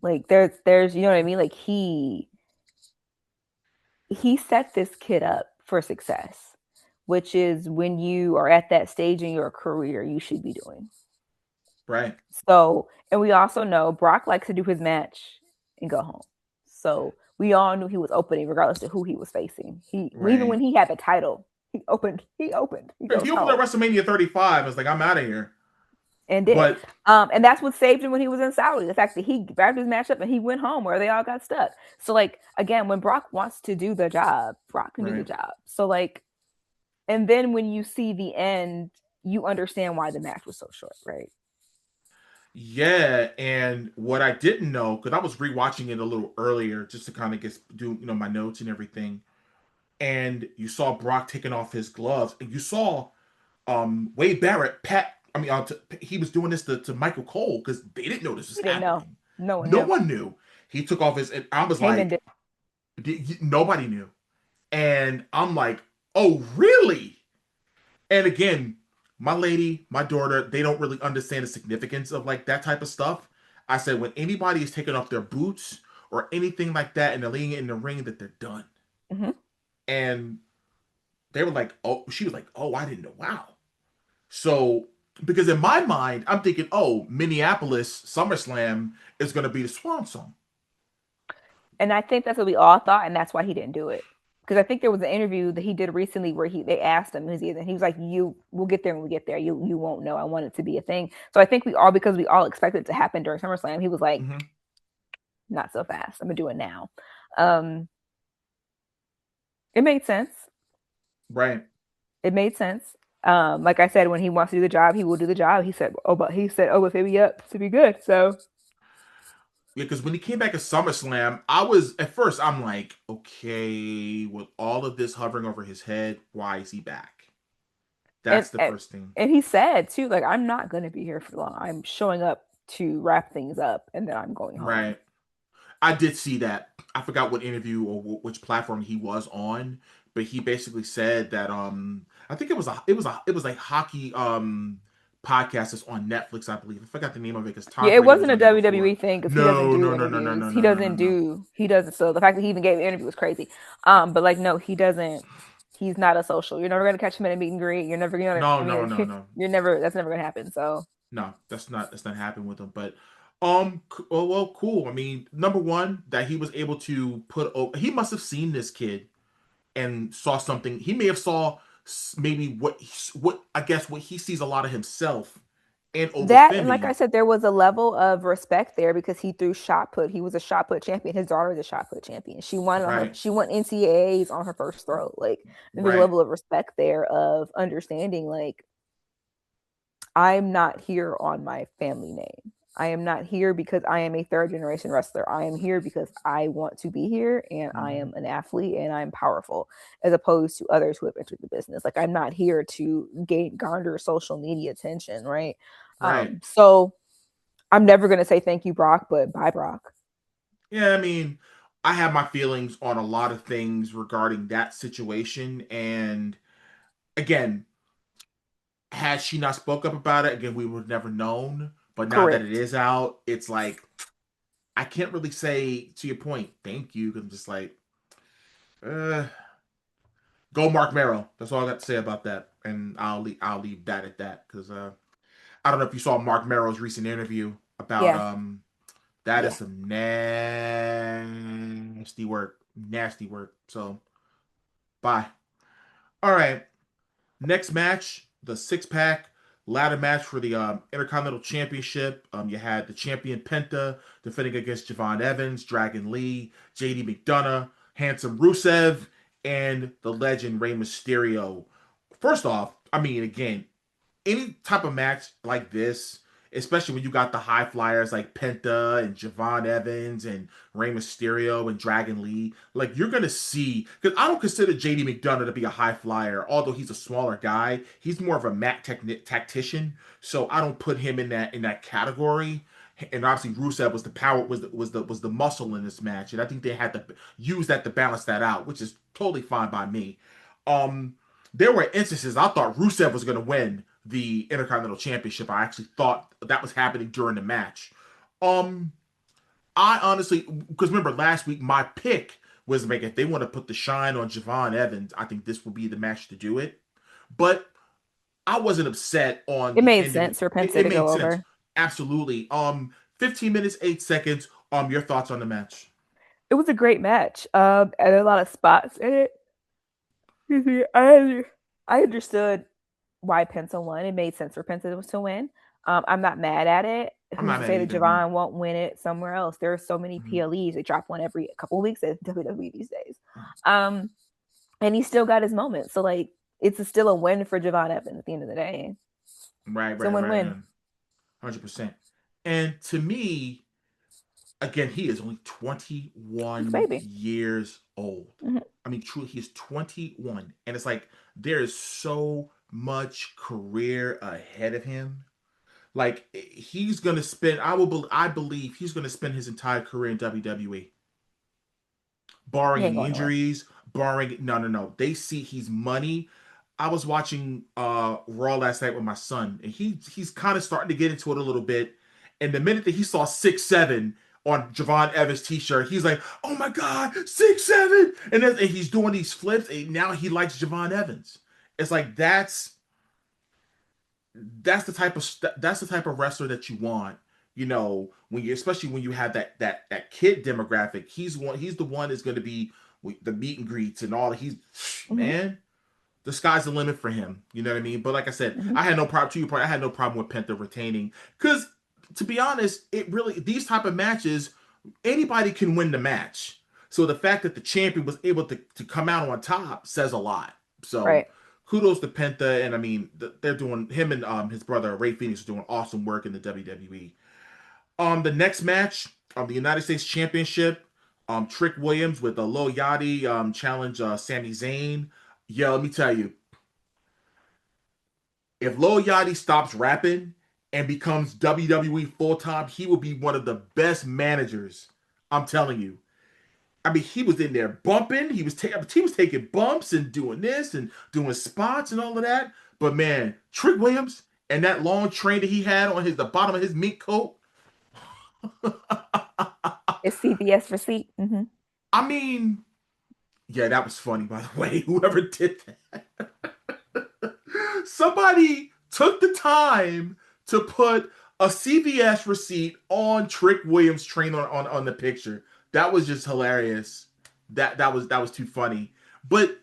Like there's you know what I mean? Like he set this kid up for success, which is when you are at that stage in your career you should be doing. Right. So, and we also know Brock likes to do his match and go home. So we all knew he was opening regardless of who he was facing. He even when Right. he had the title, he If goes he opened at home WrestleMania 35, it's like I'm out of here. and did. But And that's what saved him when he was in Saudi. The fact that he grabbed his match up and he went home where they all got stuck. So like again, when Brock wants to do the job, Brock can do the right. job. So like, and then when you see the end, you understand why the match was so short, right? Yeah, and what I didn't know, because I was rewatching it a little earlier just to kind of get do my notes and everything, and you saw Brock taking off his gloves, and you saw Wade Barrett pat. I mean, he was doing this to Michael Cole because they didn't know this was He didn't know. happening. No one No knew. one knew. He took off his, and I was Heyman like, did. nobody knew, and I'm like, oh really? And again, my lady, my daughter, they don't really understand the significance of like that type of stuff. I said when anybody is taking off their boots or anything like that and they're laying in the ring, that they're done. Mm-hmm. And they were like, oh, she was like, oh, I didn't know. Wow. So because in my mind, I'm thinking, oh, Minneapolis SummerSlam is going to be the swan song. And I think that's what we all thought, and that's why he didn't do it. Because I think there was an interview that he did recently where they asked him, and he was like, "You, we'll get there when we get there. You won't know. I want it to be a thing." So I think because we all expected it to happen during SummerSlam, he was like, Mm-hmm. "Not so fast. I'm gonna do it now." Um, it made sense. Right. It made sense. Like I said, when he wants to do the job, he will do the job. But fill me up to be good." So Yeah, because when he came back at SummerSlam, I was at first I'm like, okay, with all of this hovering over his head, why is he back? and That's the and, first thing. and he said too, like, I'm not gonna be here for long. I'm showing up to wrap things up, and then I'm going home. Right. I did see that. I forgot what interview or which platform he was on, but he basically said that I think it was like hockey podcast that's on Netflix, I believe. I forgot the name of it because Yeah, Tom it Brady was wasn't a on there before. WWE thing because he doesn't No, do no, no, no, no, interviews. no, no, no, no, no. He doesn't. So the fact that he even gave an interview was crazy. But like, no, he doesn't. He's not a social. You're never gonna catch him in a meet and greet. You're never gonna. No, I mean, no, no, like, no. you're never. That's never gonna happen. So No, that's not happening with him. But well, cool. I mean, number one, that he was able to put. He must have seen this kid and saw something. He may have saw maybe what I guess what he sees a lot of himself and over that, and like I Femi. said, there was a level of respect there because he threw shot put. He was a shot put champion. His daughter is a shot put champion. She won on her. Right, She won NCAAs on her first throw. Like, and there's a right, level of respect there of understanding. Like, I'm not here on my family name. I am not here because I am a third generation wrestler. I am here because I want to be here and I hmm am an athlete and I'm powerful, as opposed to others who have entered the business. Like, I'm not here to garner social media attention, right? right. So I'm never gonna say thank you, Brock, but bye, Brock. Yeah, I mean, I have my feelings on a lot of things regarding that situation, and again, had she not spoke up about it, again, we would have never known. But now that it Correct. is out, it's like I can't really say to your point, thank you, because I'm just like, uh, go Mark Merrill. That's all I got to say about that, and I'll leave that at that because I don't know if you saw Mark Merrill's recent interview about Yeah. that is Yeah. some nasty work. So bye. All right, next match, the six pack ladder match for the Intercontinental Championship. You had the champion Penta defending against Javon Evans, Dragon Lee, JD McDonough, Handsome Rusev, and the legend Rey Mysterio. First off, I mean, again, any type of match like this, especially when you got the high flyers like Penta and Javon Evans and Rey Mysterio and Dragon Lee, like you're gonna see. Because I don't consider JD McDonough to be a high flyer, although he's a smaller guy. He's more of a tactician, so I don't put him in that category. And obviously Rusev was the power was the muscle in this match, and I think they had to use that to balance that out, which is totally fine by me. Um, there were instances I thought Rusev was going to win the Intercontinental Championship. I actually thought that was happening during the match. Um, I honestly, because remember last week my pick was like if they want to put the shine on Javon Evans, I think this will be the match to do it. But I wasn't upset on It the made end of it. sense for It, Penta it to made go sense. over. Absolutely. 15 minutes, 8 seconds. Your thoughts on the match? It was a great match. And a lot of spots in it. Excuse me. I understood why Penta won. It made sense for Penta to win. I'm not mad at it. I'm Who's not to mad say that either. Javon won't win it somewhere else? There are so many Mhm. PLEs. They drop one every couple of weeks at WWE these days. Um, and he still got his moment. So like, it's still a win for Javon Evans at the end of the day. Right, It's a right, right. win-win. 100%. And to me, again, he is only It's a 21 baby. years old. Mhm. I mean, truly, he's 21. And it's like there is so much career ahead of him. Like he's gonna spend. I believe he's gonna spend his entire career in WWE, He barring ain't any going nowhere. injuries. Barring no. They see he's money. I was watching Raw last night with my son, and he's kind of starting to get into it a little bit. And the minute that he saw 6'7" on Javon Evans' t-shirt, he's like, "Oh my God, 6'7!" And he's doing these flips, and now he likes Javon Evans. It's like that's the type of wrestler that you want. You know, when you especially when you have that kid demographic, he's the one that's going to be the meet and greets and all. He's Hmm. man, the sky's the limit for him. You know what I mean? But like I said, Hmm. I had no problem to your point. I had no problem with Penta retaining because to be honest, it really these type of matches anybody can win the match. So the fact that the champion was able to come out on top says a lot. So Right. kudos to Penta, and I mean they're doing him and his brother Ray Phoenix are doing awesome work in the WWE. The next match, the United States Championship, Trick Williams with Lil Yachty challenge Sami Zayn. Yeah, let me tell you, if Lil Yachty stops rapping and becomes WWE full time, he will be one of the best managers. I'm telling you. I mean, he was in there bumping. He was taking bumps and doing this and doing spots and all of that. But man, Trick Williams and that long train that he had on the bottom of his mink coat. It's CVS receipt. Hmm. I mean, yeah, that was funny by the way. Whoever did that, somebody took the time to put a CVS receipt on Trick Williams' train on the picture. That was just hilarious. That was too funny. But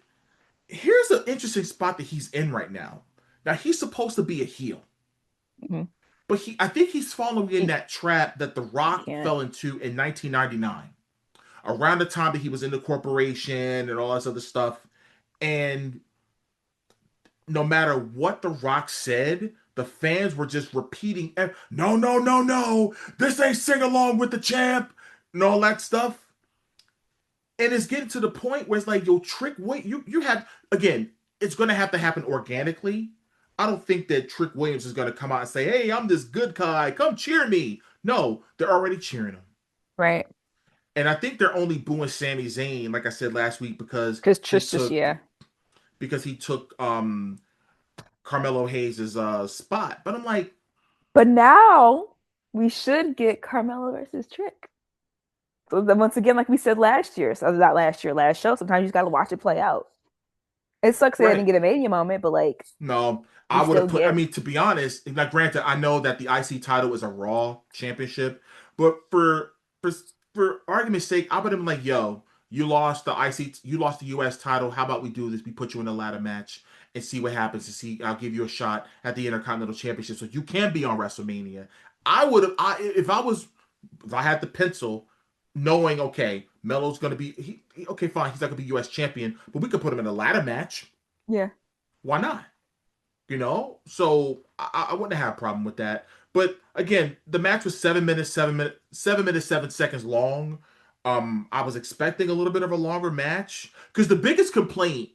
here's an interesting spot that he's in right now. Now he's supposed to be a heel, Hmm. but I think he's following in He, that trap that The he Rock can't. fell into in 1999, around the time that he was in the corporation and all this other stuff. And no matter what The Rock said, the fans were just repeating, "No, no, no, no! This ain't sing along with the champ," and all that stuff. And it's getting to the point where it's like, yo, Trick, wait, you have again, it's gonna have to happen organically. I don't think that Trick Williams is gonna come out and say, "Hey, I'm this good guy, come cheer me." No, they're already cheering him, Right. and I think they're only booing Sami Zayn, like I said last week, Because Trish just, yeah. because he took Carmelo Hayes' spot. But I'm like, But now we should get Carmelo versus Trick. So then once again, like we said last year, so not last year, last show, sometimes you just got to watch it play out. It sucks that I didn't right. get a Mania moment, but like No, we I would still have put. I get. mean, to be honest, like granted, I know that the IC title is a Raw championship, but for for argument's sake, I would have been like, "Yo, you lost the US title. How about we do this? We put you in a ladder match and see what happens. And see, I'll give you a shot at the Intercontinental Championship, so you can be on WrestleMania." I would have. If I had the pencil, knowing okay, Melo's gonna be okay, fine, he's not gonna be US champion, but we could put him in a ladder match. Yeah. Why not? So I wouldn't have a problem with that. But again, the match was 7 minutes, 7 minutes, 7 seconds long. I was expecting a little bit of a longer match because the biggest complaint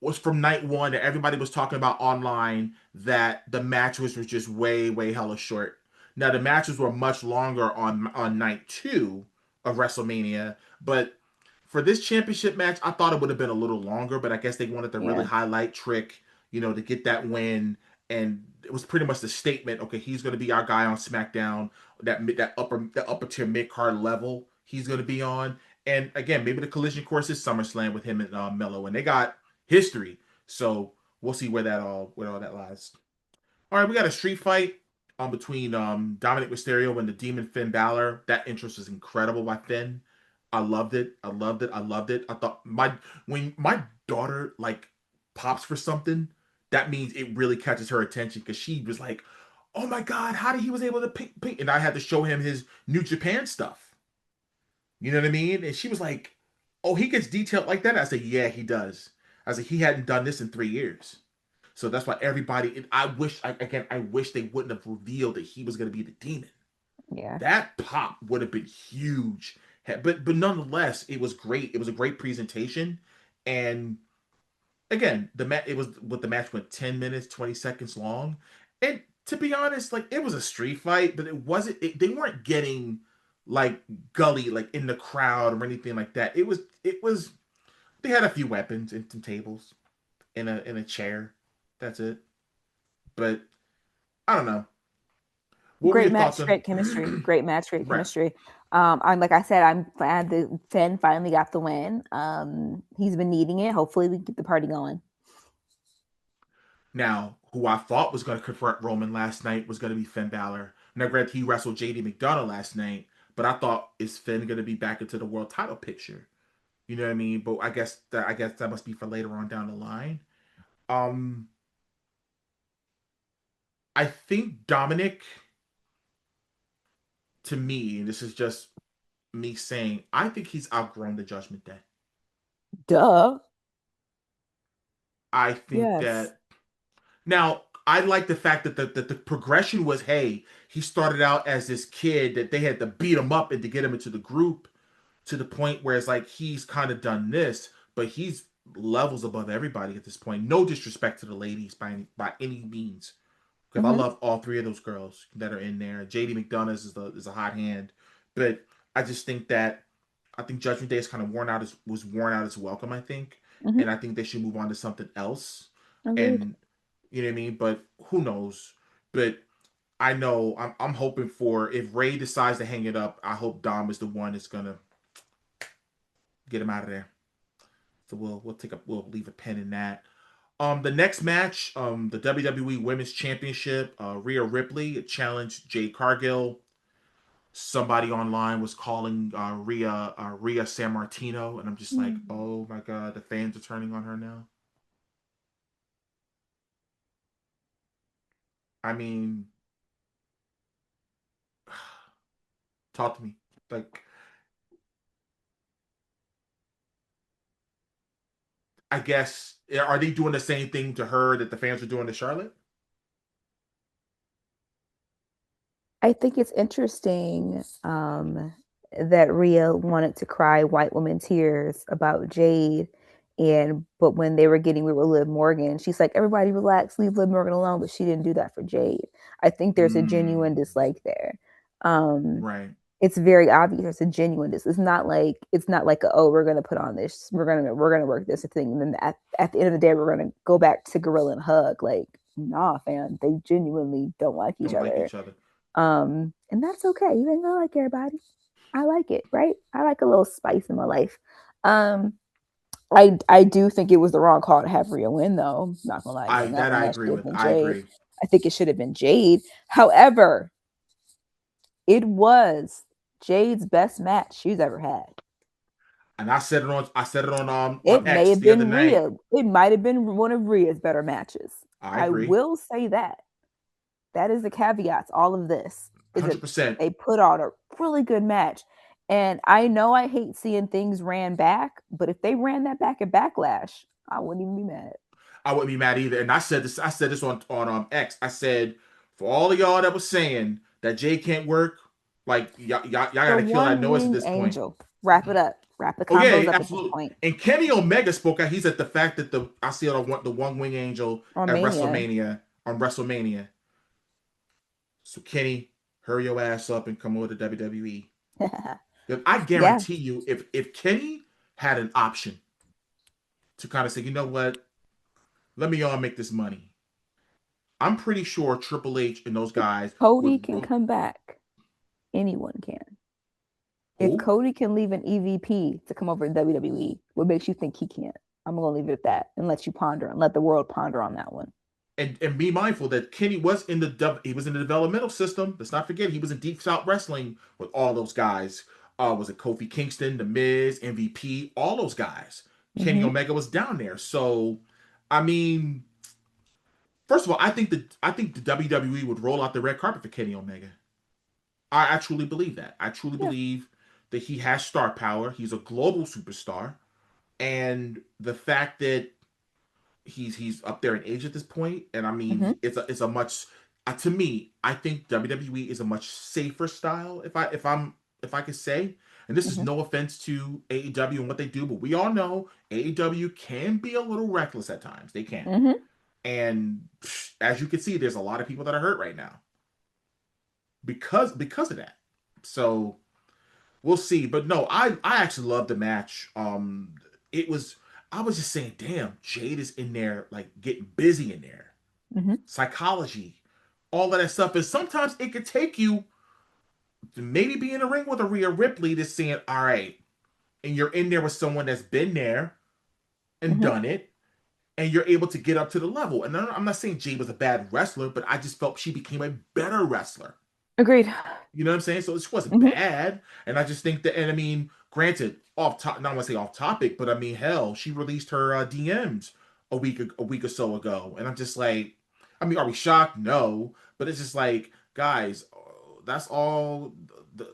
was from night one that everybody was talking about online that the matches were just way hella short. Now the matches were much longer on night two of WrestleMania, but for this championship match, I thought it would have been a little longer, but I guess they wanted to really Yeah. highlight Trick, to get that win. and it was pretty much the statement. Okay, he's going to be our guy on SmackDown. That upper tier mid card level he's going to be on. And again, maybe the collision course is SummerSlam with him and Mello, and they got history. So we'll see where all that lies. All right, we got a street fight between Dominic Mysterio and the Demon Finn Balor. That interest was incredible by Finn. I loved it. I loved it. I loved it. I thought when my daughter like pops for something, that means it really catches her attention because she was like, "Oh my god, how did he was able to pick?" And I had to show him his New Japan stuff. You know what I mean? And she was like, "Oh, he gets detailed like that." I said, "Yeah, he does." I said, "He hadn't done this in 3 years." So that's why everybody. I wish they wouldn't have revealed that he was going to be the demon. Yeah. That pop would have been huge. But nonetheless, it was great. It was a great presentation, and again, the match went 10 minutes, 20 seconds long, and to be honest, like it was a street fight, but it wasn't. They weren't getting like gully like in the crowd or anything like that. It was. They had a few weapons and some tables in a chair. That's it. But I don't know. What were Great your thoughts match, on? great chemistry. Great match, great Right chemistry. I'm like I said, I'm glad that Finn finally got the win. He's been needing it. Hopefully, we can get the party going. now, who I thought was going to confront Roman last night was going to be Finn Balor. Now, granted, he wrestled JD McDonough last night, but I thought is Finn going to be back into the world title picture? You know what I mean? But I guess that must be for later on down the line. Um, I think Dominic, to me, and this is just me saying, I think he's outgrown the Judgment Day. Duh. I think Yes. that now I like the fact that the progression was, hey, he started out as this kid that they had to beat him up and to get him into the group to the point where it's like he's kind of done this, but he's levels above everybody at this point. No disrespect to the ladies by any means, because I Hmm. love all three of those girls that are in there. JD McDonough is a hot hand, but I just think that I think Judgment Day is kind of worn out as welcome. I think, Hmm. and I think they should move on to something else. Agreed. And you know what I mean. But who knows? But I know I'm hoping for if Ray decides to hang it up. I hope Dom is the one that's gonna get him out of there. So we'll leave a pin in that. The next match, the WWE Women's Championship, Rhea Ripley challenged Jade Cargill. Somebody online was calling Rhea San Martino, and I'm just like, Mm. oh my god, the fans are turning on her now. I mean, talk to me. Like, I guess are they doing the same thing to her that the fans are doing to Charlotte? I think it's interesting that Rhea wanted to cry white woman tears about Jade. And but when they were getting with Liv Morgan, she's like, everybody relax, leave Liv Morgan alone. But she didn't do that for Jade. I think there's a genuine Mm, dislike there. Um, right. it's very obvious there's a genuine dislike. It's not like oh, we're gonna put on this, we're gonna work this thing, and then at the end of the day, we're gonna go back to gorilla and hug. Like, nah, fam, they genuinely don't like each Don't like other. each other. And that's okay. You ain't gonna like everybody. I like it, right? I like a little spice in my life. Um, I do think it was the wrong call to have Rhea win, though. Not gonna lie, I in that that one, I that agree should have with. been I Jade. agree. I think it should have been Jade. However, it was Jade's best match she's ever had. And I said it on It may X have the other been night. Rhea. It might have been one of Rhea's better matches. I I agree. will say that. That is the caveat to all of this, is that 100%. they put on a really good match. And I know I hate seeing things ran back, but if they ran that back at Backlash, I wouldn't even be mad. I wouldn't be mad either. And I said this on X. I said for all of y'all that was saying that Jay can't work, like y'all The gotta kill that one noise at wing this point. angel. Wrap it up. Wrap the Oh yeah, combos up at this absolutely. point. And Kenny Omega spoke out. He said the fact that I see it on the one wing angel Or at Mania. WrestleMania on WrestleMania. So Kenny, hurry your ass up and come over to WWE. Because I Yeah. guarantee you, if Kenny had an option to kind of say, you know what, let me all make this money. I'm pretty sure Triple H and those If guys Cody would. can come back, anyone can. If Who? Cody can leave an EVP to come over to WWE, what makes you think he can't? I'm gonna leave it at that and let you ponder and let the world ponder on that one. And be mindful that Kenny was in he was in the developmental system. Let's not forget he was in Deep South Wrestling with all those guys. Was it Kofi Kingston, The Miz, MVP, all those guys. Kenny Mm-hmm. Omega was down there. So, I mean, first of all, I think the WWE would roll out the red carpet for Kenny Omega. I truly believe that. I truly Yeah. believe that he has star power. He's a global superstar, and the fact that he's up there in age at this point, and I Mm-hmm. mean it's a much to me I think WWE is a much safer style if I could say, and this is Mm-hmm. no offense to AEW and what they do, but we all know AEW can be a little reckless at times. They can, Mm-hmm. and as you can see, there's a lot of people that are hurt right now because of that. So we'll see. But no, I actually loved the match. It was I was just saying, damn, Jade is in there like getting busy in there. Mm-hmm. Psychology, all of that stuff. And sometimes it could take you to maybe be in a ring with a Rhea Ripley that's saying, all right, and you're in there with someone that's been there and Mm-hmm. done it, and you're able to get up to the level. And I'm not saying Jade was a bad wrestler, but I just felt she became a better wrestler. Agreed. You know what I'm saying? So this wasn't Mm-hmm. bad. And I just think that, and I mean, granted, off top, not want to say off topic, but I mean, hell, she released her DMs a week or so ago, and I'm just like, I mean, are we shocked? No, but it's just like, guys, that's all.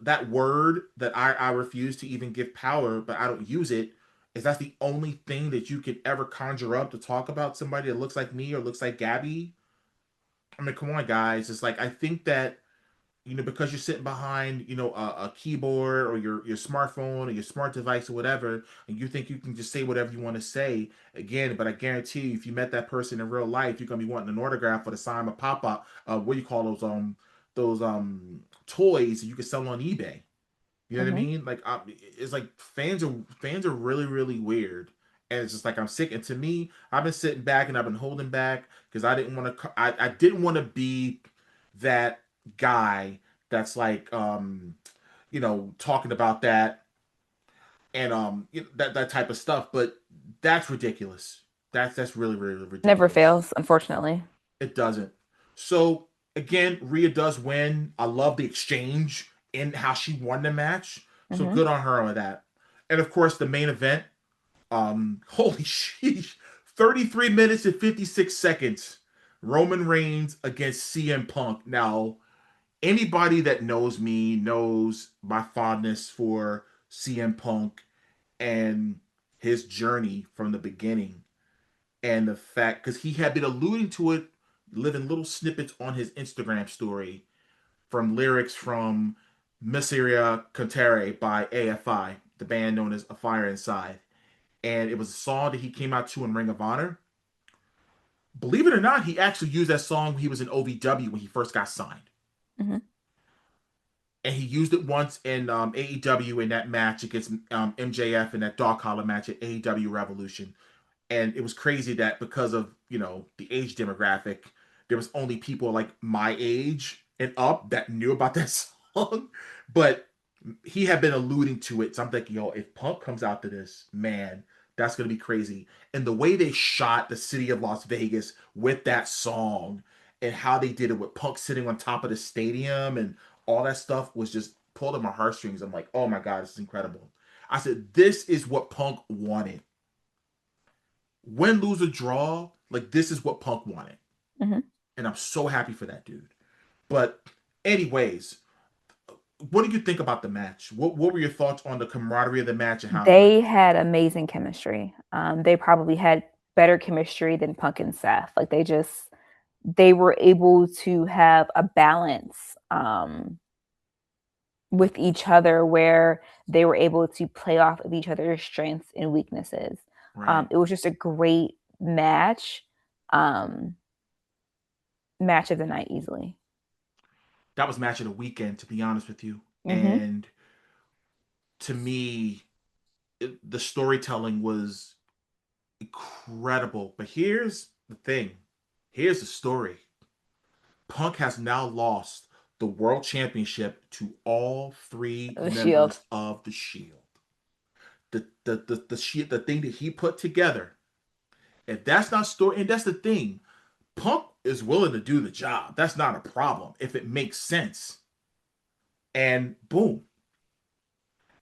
That word that I refuse to even give power, but I don't use it. Is that's the only thing that you could ever conjure up to talk about somebody that looks like me or looks like Gabby? I mean, come on, guys. It's like I think that because you're sitting behind, a keyboard or your smartphone or your smart device or whatever, and you think you can just say whatever you want to say again. But I guarantee you, if you met that person in real life, you're gonna be wanting an autograph or to sign a pop up. What do you call those toys that you can sell on eBay? You know what I Mm-hmm. mean? Like, it's like fans are really really weird, and it's just like I'm sick. And to me, I've been sitting back and I've been holding back because I didn't want to be that guy that's like talking about that and that type of stuff. But that's ridiculous. That's really really Never ridiculous. fails, unfortunately. It doesn't. So again, Rhea does win. I love the exchange and how she won the match. So Mm-hmm. good on her with that. And of course, the main event. Holy sheesh, 33 minutes and 56 seconds. Roman Reigns against CM Punk. Now, anybody that knows me knows my fondness for CM Punk and his journey from the beginning, and the fact because he had been alluding to it, living little snippets on his Instagram story from lyrics from Miseria Cantere by AFI, the band known as A Fire Inside. And it was a song that he came out to in Ring of Honor. Believe it or not, he actually used that song when he was in OVW when he first got signed. Mm-hmm. And he used it once in AEW in that match against MJF in that dog collar match at AEW Revolution. And it was crazy that because of the age demographic, there was only people like my age and up that knew about that song. But he had been alluding to it, so I'm thinking, yo, if Punk comes out to this, man, that's gonna be crazy. And the way they shot the city of Las Vegas with that song and how they did it with Punk sitting on top of the stadium and all that stuff was just pulled at my heartstrings. I'm like, oh my god, this is incredible. I said, this is what Punk wanted. Win, lose, or draw, like this is what Punk wanted. Mm-hmm. And I'm so happy for that dude. But anyways, what do you think about the match? What were your thoughts on the camaraderie of the match and how it went? They had amazing chemistry. They probably had better chemistry than Punk and Seth. Like they were able to have a balance with each other where they were able to play off of each other's strengths and weaknesses. Right. It was just a great match, um, match of the night easily. That was match of the weekend, to be honest with you. Mm-hmm. And to me, the storytelling was incredible. But here's the thing. Here's the story. Punk has now lost the world championship to all three The Shield. members of the Shield. The thing that he put together. If that's not story, and that's the thing, Punk is willing to do the job. That's not a problem if it makes sense. And boom.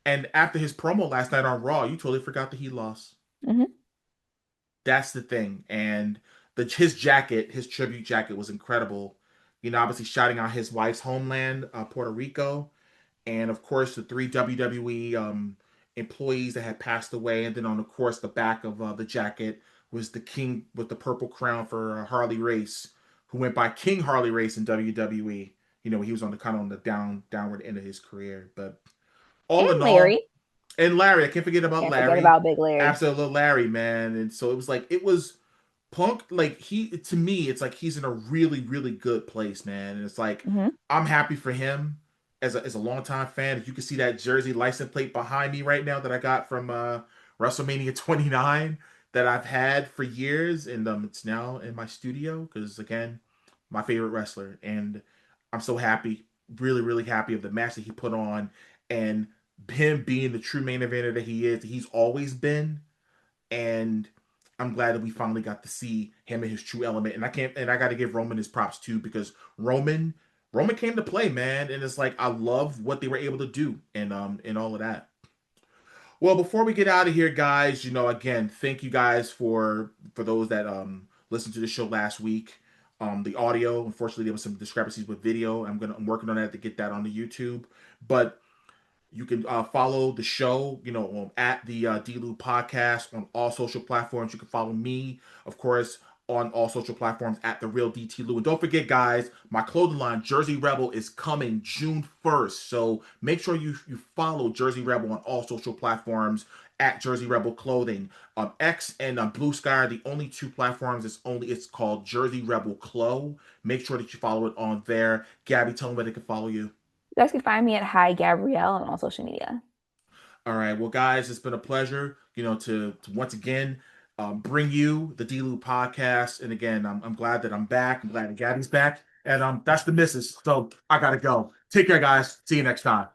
And after his promo last night on Raw, you totally forgot that he lost. Mm-hmm. That's the thing. And his jacket, his tribute jacket, was incredible. You know, obviously shouting out his wife's homeland, Puerto Rico, and of course the three WWE employees that had passed away. And then on, of course, the back of the jacket was the king with the purple crown for Harley Race, who went by King Harley Race in WWE. You know, he was on the kind of on the downward end of his career. But all in And all, Larry. and Larry, I can't forget about Can't forget Larry. about Big Larry. Absolute Larry, man. And so it was Punk, like he to me, it's like he's in a really, really good place, man. And it's like Mm-hmm. I'm happy for him as a longtime fan. You can see that jersey license plate behind me right now that I got from WrestleMania 29 that I've had for years, and it's now in my studio because again, my favorite wrestler, and I'm so happy, really, really happy of the match that he put on, and him being the true main eventer that he is, that he's always been, and I'm glad that we finally got to see him in his true element. And I got to give Roman his props too, because Roman came to play, man, and it's like I love what they were able to do and all of that. Well, before we get out of here, guys, you know, again, thank you guys for those that listened to the show last week. The audio, unfortunately, there was some discrepancies with video. I'm working on that to get that on the YouTube, but you can follow the show, you know, at the D-Lew podcast on all social platforms. You can follow me, of course, on all social platforms at the real DT Lew. And don't forget, guys, my clothing line, Jersey Rebel, is coming June 1st. So make sure you follow Jersey Rebel on all social platforms at Jersey Rebel Clothing. X and Blue Sky are the only two platforms. It's called Jersey Rebel Clo. Make sure that you follow it on there. Gabby, tell them where they can follow you. You guys can find me at Hi Gabrielle on all social media. All right. Well, guys, it's been a pleasure, you know, to once again bring you the D-Lew podcast. And again, I'm glad that I'm back. I'm glad that Gabby's back. And that's the missus. So I got to go. Take care, guys. See you next time.